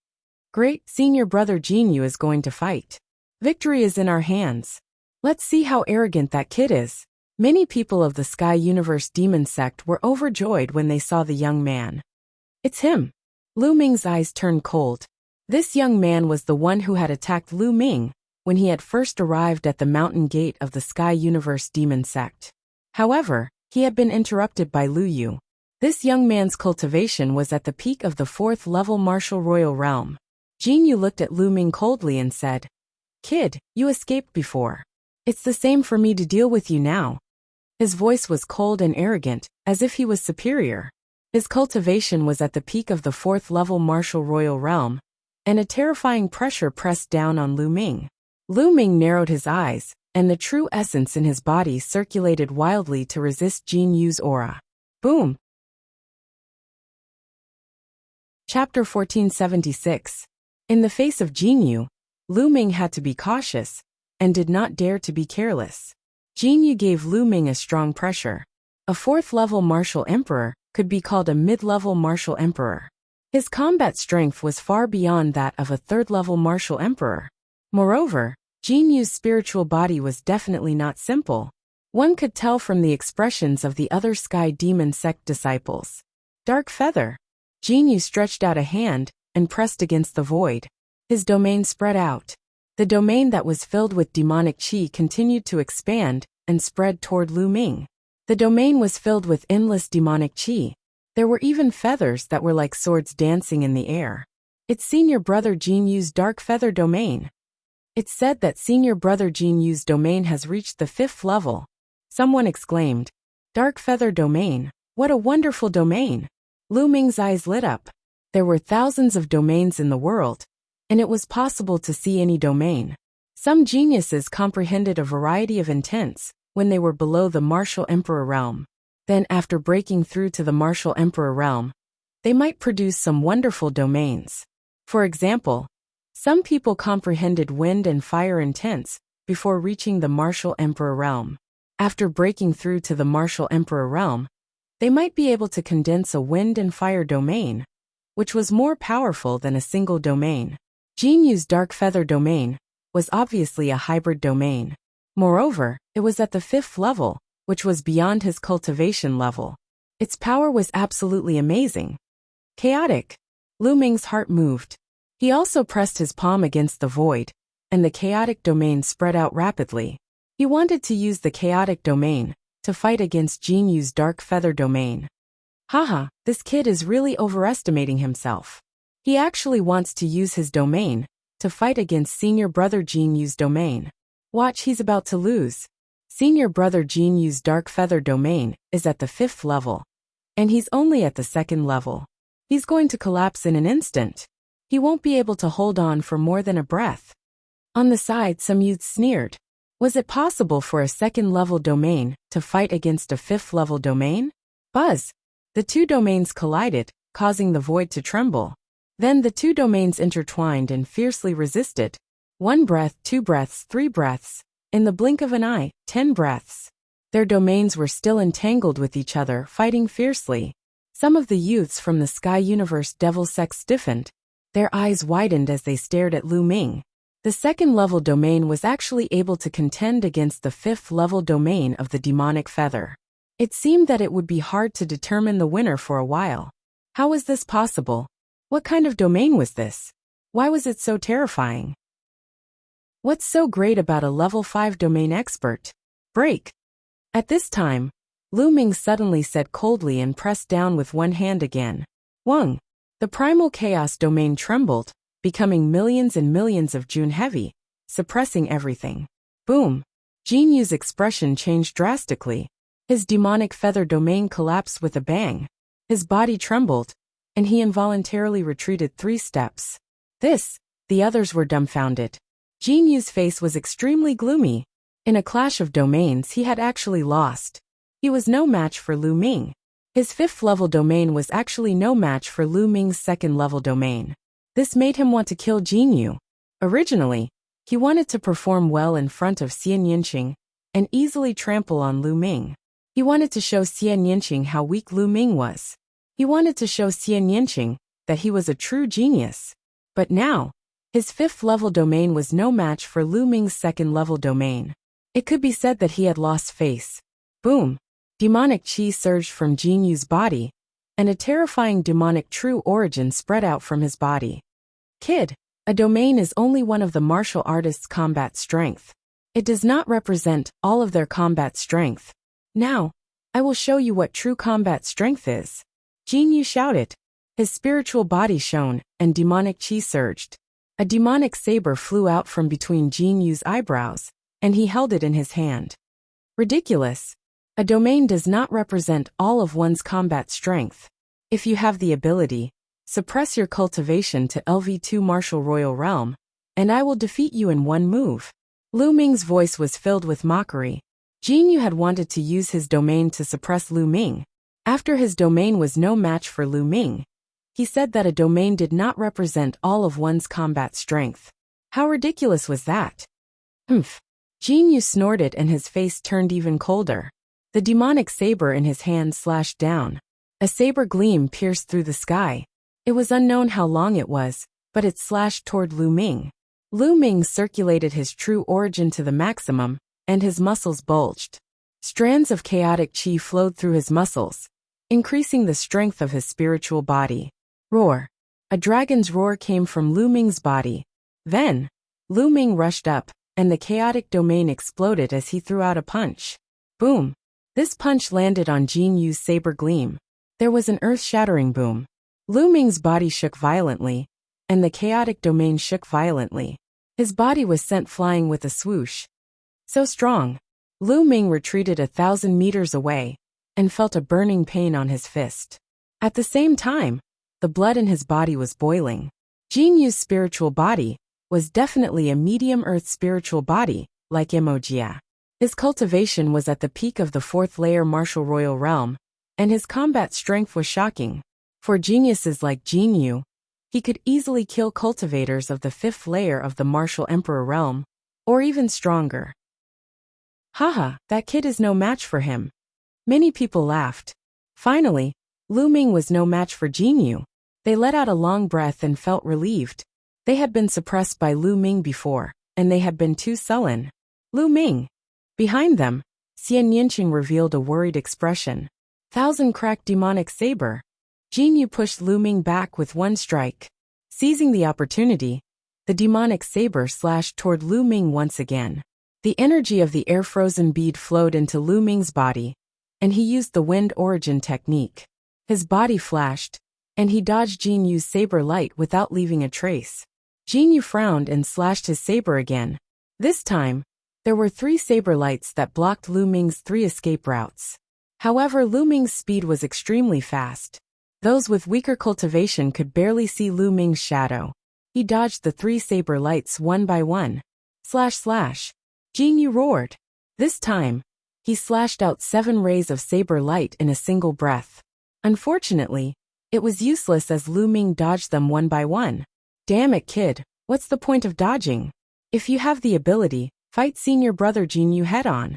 Speaker 1: "Great, senior brother Jinyu is going to fight. Victory is in our hands. Let's see how arrogant that kid is." Many people of the Sky Universe Demon Sect were overjoyed when they saw the young man. "It's him." Lu Ming's eyes turned cold. This young man was the one who had attacked Lu Ming when he had first arrived at the mountain gate of the Sky Universe Demon Sect. However, he had been interrupted by Lu Yu. This young man's cultivation was at the peak of the 4th level martial royal realm. Jinyu looked at Lu Ming coldly and said, "Kid, you escaped before. It's the same for me to deal with you now." His voice was cold and arrogant, as if he was superior. His cultivation was at the peak of the 4th level martial royal realm, and a terrifying pressure pressed down on Lu Ming. Lu Ming narrowed his eyes, and the true essence in his body circulated wildly to resist Jinyu's aura. Boom! Chapter 1476. In the face of Jinyu, Lu Ming had to be cautious, and did not dare to be careless. Jinyu gave Lu Ming a strong pressure. A 4th level martial emperor could be called a mid-level martial emperor. His combat strength was far beyond that of a 3rd level martial emperor. Moreover, Jinyu's spiritual body was definitely not simple. One could tell from the expressions of the other Sky Demon Sect disciples. Dark Feather. Jinyu stretched out a hand and pressed against the void. His domain spread out. The domain that was filled with demonic chi continued to expand and spread toward Lu Ming. The domain was filled with endless demonic chi. There were even feathers that were like swords dancing in the air. It's senior brother Jinyu's dark feather domain. It's said that senior brother Jinyu's domain has reached the 5th level. Someone exclaimed, "Dark feather domain, what a wonderful domain." Lu Ming's eyes lit up. There were thousands of domains in the world, and it was possible to see any domain. Some geniuses comprehended a variety of intents when they were below the martial emperor realm. Then after breaking through to the martial emperor realm, they might produce some wonderful domains. For example, some people comprehended wind and fire intents before reaching the martial emperor realm. After breaking through to the martial emperor realm, they might be able to condense a wind and fire domain, which was more powerful than a single domain. Jinyu's dark feather domain was obviously a hybrid domain. Moreover, it was at the 5th level, which was beyond his cultivation level. Its power was absolutely amazing. Chaotic. Lu Ming's heart moved. He also pressed his palm against the void, and the chaotic domain spread out rapidly. He wanted to use the chaotic domain to fight against Jinyu's dark feather domain. Haha, this kid is really overestimating himself. He actually wants to use his domain to fight against senior brother Jinyu's domain. Watch, he's about to lose. Senior brother Jinyu's dark feather domain is at the 5th level, and he's only at the 2nd level. He's going to collapse in an instant. He won't be able to hold on for more than a breath. On the side, some youths sneered. Was it possible for a 2nd level domain to fight against a 5th level domain? Buzz! The two domains collided, causing the void to tremble. Then the two domains intertwined and fiercely resisted. 1 breath, 2 breaths, 3 breaths. In the blink of an eye, 10 breaths. Their domains were still entangled with each other, fighting fiercely. Some of the youths from the Sky Universe Devil Sect stiffened. Their eyes widened as they stared at Lu Ming. The 2nd level domain was actually able to contend against the 5th level domain of the demonic feather. It seemed that it would be hard to determine the winner for a while. How was this possible? What kind of domain was this? Why was it so terrifying? What's so great about a level 5 domain expert? Break! At this time, Lu Ming suddenly said coldly and pressed down with one hand again. Wang! The primal chaos domain trembled, becoming millions and millions of June heavy, suppressing everything. Boom! Jinyu's expression changed drastically. His demonic feather domain collapsed with a bang. His body trembled, and he involuntarily retreated 3 steps. The others were dumbfounded. Jinyu's face was extremely gloomy. In a clash of domains he had actually lost. He was no match for Lu Ming. His 5th level domain was actually no match for Lu Ming's 2nd level domain. This made him want to kill Jinyu. Originally, he wanted to perform well in front of Xian Yinqing and easily trample on Lu Ming. He wanted to show Xian Yinqing how weak Lu Ming was. He wanted to show Xian Yinqing that he was a true genius. But now, his 5th-level domain was no match for Lu Ming's 2nd-level domain. It could be said that he had lost face. Boom! Demonic chi surged from Jinyu's body, and a terrifying demonic true origin spread out from his body. Kid, a domain is only one of the martial artist's combat strength. It does not represent all of their combat strength. Now, I will show you what true combat strength is. Jinyu shouted. His spiritual body shone, and demonic chi surged. A demonic saber flew out from between Jinyu's eyebrows, and he held it in his hand. Ridiculous. A domain does not represent all of one's combat strength. If you have the ability, suppress your cultivation to LV2 Martial Royal Realm, and I will defeat you in one move. Lu Ming's voice was filled with mockery. Jinyu had wanted to use his domain to suppress Lu Ming. After his domain was no match for Lu Ming, he said that a domain did not represent all of one's combat strength. How ridiculous was that? Humph. Jinyu snorted and his face turned even colder. The demonic saber in his hand slashed down. A saber gleam pierced through the sky. It was unknown how long it was, but it slashed toward Lu Ming. Lu Ming circulated his true origin to the maximum, and his muscles bulged. Strands of chaotic chi flowed through his muscles, increasing the strength of his spiritual body. Roar. A dragon's roar came from Lu Ming's body. Then, Lu Ming rushed up, and the chaotic domain exploded as he threw out a punch. Boom. This punch landed on Jinyu's saber gleam. There was an earth-shattering boom. Lu Ming's body shook violently, and the chaotic domain shook violently. His body was sent flying with a swoosh. So strong. Lu Ming retreated 1,000 meters away, and felt a burning pain on his fist. At the same time, the blood in his body was boiling. Jinyu's spiritual body was definitely a medium earth spiritual body, like Wuxia. His cultivation was at the peak of the 4th layer martial royal realm, and his combat strength was shocking. For geniuses like Jinyu, he could easily kill cultivators of the 5th layer of the martial emperor realm, or even stronger. Haha, that kid is no match for him. Many people laughed. Finally, Lu Ming was no match for Jinyu. They let out a long breath and felt relieved. They had been suppressed by Lu Ming before, and they had been too sullen. Lu Ming. Behind them, Xian Yinqing revealed a worried expression. 1,000-crack demonic saber. Jinyu pushed Lu Ming back with one strike. Seizing the opportunity, the demonic saber slashed toward Lu Ming once again. The energy of the air-frozen bead flowed into Lu Ming's body, and he used the wind origin technique. His body flashed, and he dodged Jinyu's saber light without leaving a trace. Jinyu frowned and slashed his saber again. This time, there were 3 saber lights that blocked Lu Ming's 3 escape routes. However, Lu Ming's speed was extremely fast. Those with weaker cultivation could barely see Lu Ming's shadow. He dodged the 3 saber lights one by one. Slash slash. Jinyu roared. This time, he slashed out 7 rays of saber light in a single breath. Unfortunately, it was useless as Lu Ming dodged them one by one. Damn it, kid, what's the point of dodging? If you have the ability, fight senior brother Jinyu head-on.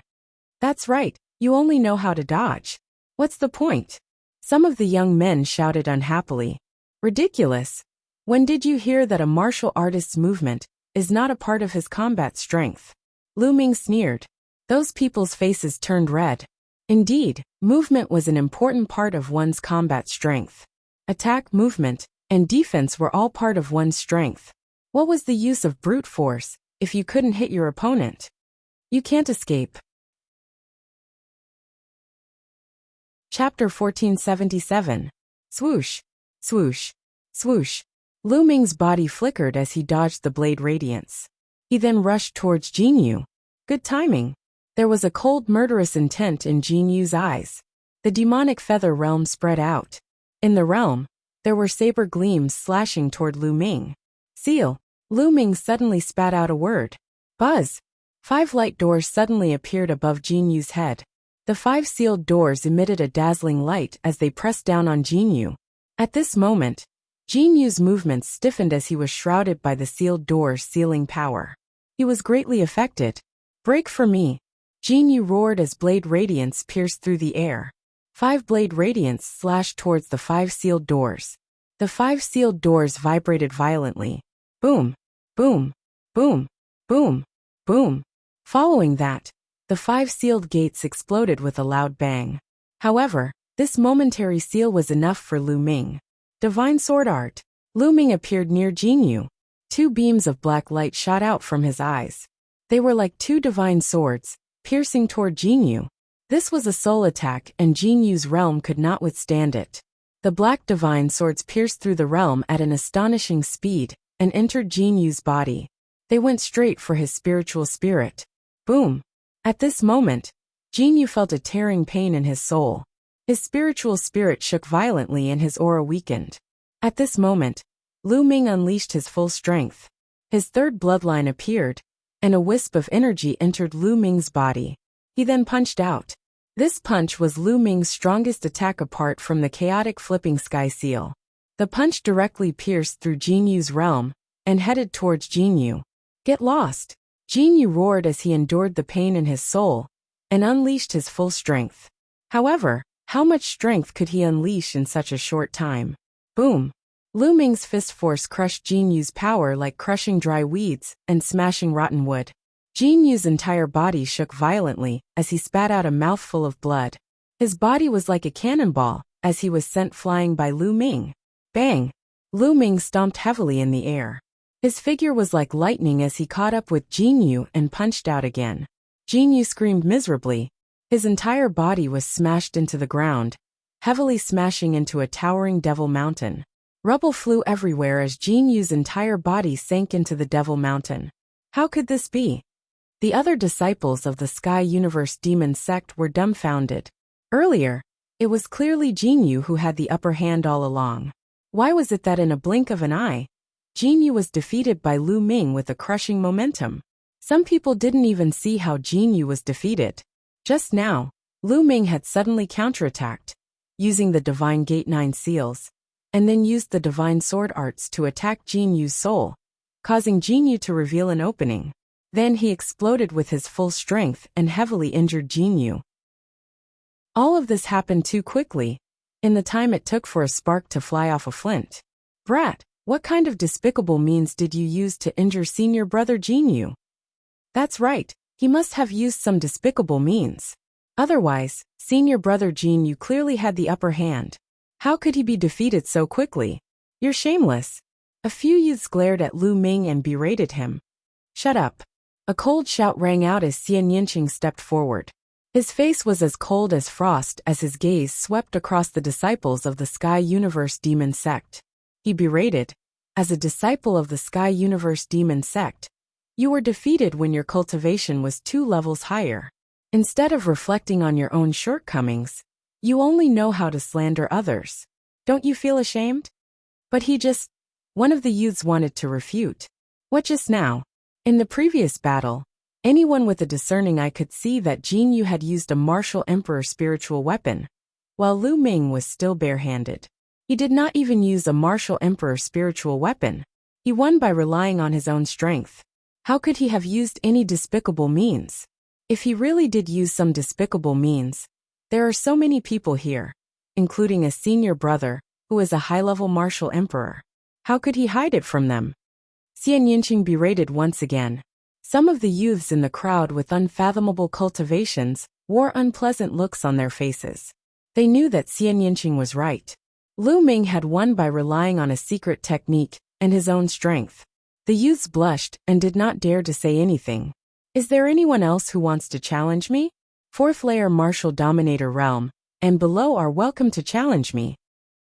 Speaker 1: That's right, you only know how to dodge. What's the point? Some of the young men shouted unhappily. Ridiculous. When did you hear that a martial artist's movement is not a part of his combat strength? Lu Ming sneered. Those people's faces turned red. Indeed, movement was an important part of one's combat strength. Attack, movement, and defense were all part of one's strength. What was the use of brute force if you couldn't hit your opponent? You can't escape. Chapter 1477. Swoosh, swoosh, swoosh. Lu Ming's body flickered as he dodged the blade radiance. He then rushed towards Jinyu. Good timing. There was a cold, murderous intent in Jinyu's eyes. The demonic feather realm spread out. In the realm, there were saber gleams slashing toward Lu Ming. Seal. Lu Ming suddenly spat out a word. Buzz. 5 light doors suddenly appeared above Jinyu's head. The 5 sealed doors emitted a dazzling light as they pressed down on Jinyu. At this moment, Jin Yu's movements stiffened as he was shrouded by the sealed door's sealing power. He was greatly affected. "Break for me!" Jin Yu roared as blade radiance pierced through the air. 5 blade radiance slashed towards the 5 sealed doors. The 5 sealed doors vibrated violently. Boom! Boom! Boom! Boom! Boom! Following that, the 5 sealed gates exploded with a loud bang. However, this momentary seal was enough for Lu Ming. Divine Sword Art. Lu Ming appeared near Jin Yu. 2 beams of black light shot out from his eyes. They were like 2 divine swords, piercing toward Jin Yu. This was a soul attack and Jin Yu's realm could not withstand it. The black divine swords pierced through the realm at an astonishing speed and entered Jin Yu's body. They went straight for his spiritual spirit. Boom! At this moment, Jin Yu felt a tearing pain in his soul. His spiritual spirit shook violently and his aura weakened. At this moment, Lu Ming unleashed his full strength. His 3rd bloodline appeared, and a wisp of energy entered Lu Ming's body. He then punched out. This punch was Lu Ming's strongest attack apart from the chaotic flipping sky seal. The punch directly pierced through Jin Yu's realm and headed towards Jin Yu. "Get lost!" Jin Yu roared as he endured the pain in his soul and unleashed his full strength. However, how much strength could he unleash in such a short time? Boom! Lu Ming's fist force crushed Jin Yu's power like crushing dry weeds and smashing rotten wood. Jin Yu's entire body shook violently as he spat out a mouthful of blood. His body was like a cannonball as he was sent flying by Lu Ming. Bang! Lu Ming stomped heavily in the air. His figure was like lightning as he caught up with Jin Yu and punched out again. Jin Yu screamed miserably. His entire body was smashed into the ground, heavily smashing into a towering devil mountain. Rubble flew everywhere as Jin Yu's entire body sank into the devil mountain. How could this be? The other disciples of the Sky Universe Demon Sect were dumbfounded. Earlier, it was clearly Jin Yu who had the upper hand all along. Why was it that in a blink of an eye, Jin Yu was defeated by Lu Ming with a crushing momentum? Some people didn't even see how Jin Yu was defeated. Just now, Lu Ming had suddenly counterattacked, using the Divine Gate 9 seals, and then used the Divine Sword Arts to attack Jin Yu's soul, causing Jin Yu to reveal an opening. Then he exploded with his full strength and heavily injured Jin Yu. All of this happened too quickly, in the time it took for a spark to fly off a flint. Brat, what kind of despicable means did you use to injure senior brother Jin Yu? That's right, he must have used some despicable means. Otherwise, senior brother Jin Yu clearly had the upper hand. How could he be defeated so quickly? You're shameless. A few youths glared at Lu Ming and berated him. Shut up. A cold shout rang out as Xian Yinqing stepped forward. His face was as cold as frost as his gaze swept across the disciples of the Sky Universe Demon Sect. He berated, "As a disciple of the Sky Universe Demon Sect, you were defeated when your cultivation was 2 levels higher. Instead of reflecting on your own shortcomings, you only know how to slander others. Don't you feel ashamed?" But one of the youths wanted to refute. What just now? In the previous battle, anyone with a discerning eye could see that Jin Yu had used a martial emperor spiritual weapon, while Lu Ming was still barehanded. He did not even use a martial emperor spiritual weapon. He won by relying on his own strength. How could he have used any despicable means? If he really did use some despicable means, there are so many people here, including a senior brother, who is a high-level martial emperor. How could he hide it from them? Xian Yinqing berated once again. Some of the youths in the crowd with unfathomable cultivations wore unpleasant looks on their faces. They knew that Xian Yinqing was right. Lu Ming had won by relying on a secret technique and his own strength. The youths blushed and did not dare to say anything. Is there anyone else who wants to challenge me? 4th layer Martial Dominator Realm, and below are welcome to challenge me.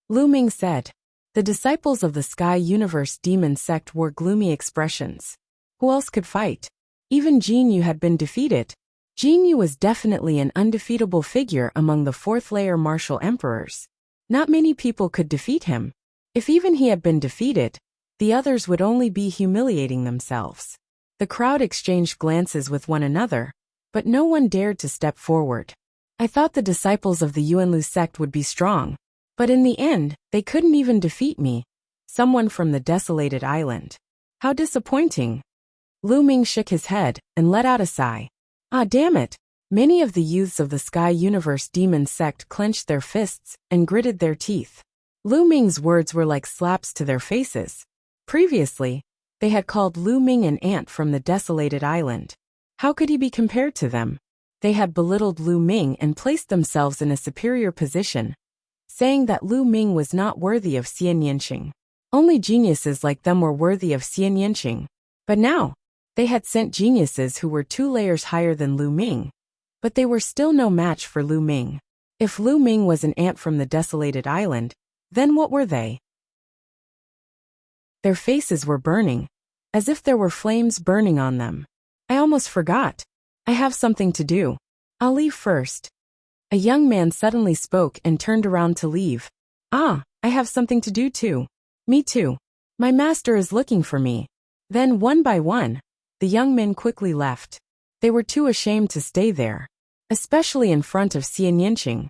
Speaker 1: Lu Ming said. The disciples of the Sky Universe Demon Sect wore gloomy expressions. Who else could fight? Even Jin Yu had been defeated. Jin Yu was definitely an undefeatable figure among the 4th layer martial emperors. Not many people could defeat him. If even he had been defeated, the others would only be humiliating themselves. The crowd exchanged glances with one another, but no one dared to step forward. I thought the disciples of the Yuanlu sect would be strong, but in the end, they couldn't even defeat me. Someone from the desolated island. How disappointing. Lu Ming shook his head and let out a sigh. Ah, damn it. Many of the youths of the Sky Universe Demon Sect clenched their fists and gritted their teeth. Lu Ming's words were like slaps to their faces. Previously, they had called Lu Ming an ant from the desolated island. How could he be compared to them? They had belittled Lu Ming and placed themselves in a superior position, saying that Lu Ming was not worthy of Xian Yanqing. Only geniuses like them were worthy of Xian Yanqing. But now, they had sent geniuses who were 2 layers higher than Lu Ming. But they were still no match for Lu Ming. If Lu Ming was an ant from the desolated island, then what were they? Their faces were burning, as if there were flames burning on them. I almost forgot. I have something to do. I'll leave first. A young man suddenly spoke and turned around to leave. Ah, I have something to do too. Me too. My master is looking for me. Then one by one, the young men quickly left. They were too ashamed to stay there, especially in front of Xian Yanqing.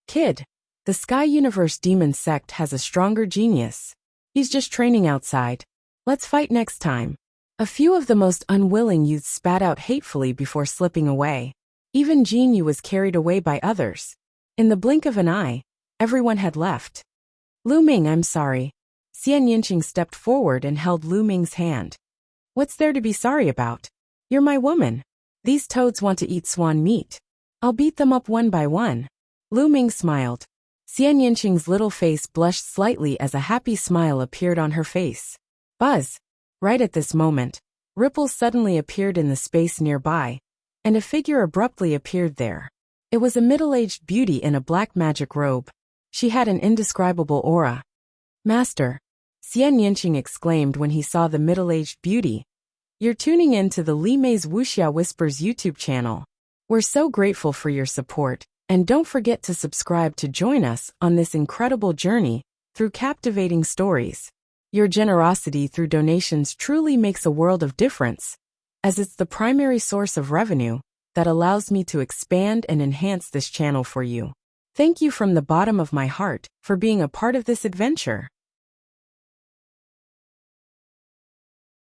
Speaker 1: Kid, the Sky Universe Demon Sect has a stronger genius. He's just training outside. Let's fight next time. A few of the most unwilling youths spat out hatefully before slipping away. Even Jin Yu was carried away by others. In the blink of an eye, everyone had left. Lu Ming, I'm sorry. Xian Yanqing stepped forward and held Lu Ming's hand. What's there to be sorry about? You're my woman. These toads want to eat swan meat. I'll beat them up one by one. Lu Ming smiled. Xian Yanqing's little face blushed slightly as a happy smile appeared on her face. Buzz! Right at this moment, ripples suddenly appeared in the space nearby, and a figure abruptly appeared there. It was a middle-aged beauty in a black magic robe. She had an indescribable aura. Master! Xian Yanqing exclaimed when he saw the middle-aged beauty. You're tuning in to the Li Mei's Wuxia Whispers YouTube channel. We're so grateful for your support, and don't forget to subscribe to join us on this incredible journey through captivating stories. Your generosity through donations truly makes a world of difference, as it's the primary source of revenue that allows me to expand and enhance this channel for you. Thank you from the bottom of my heart for being a part of this adventure.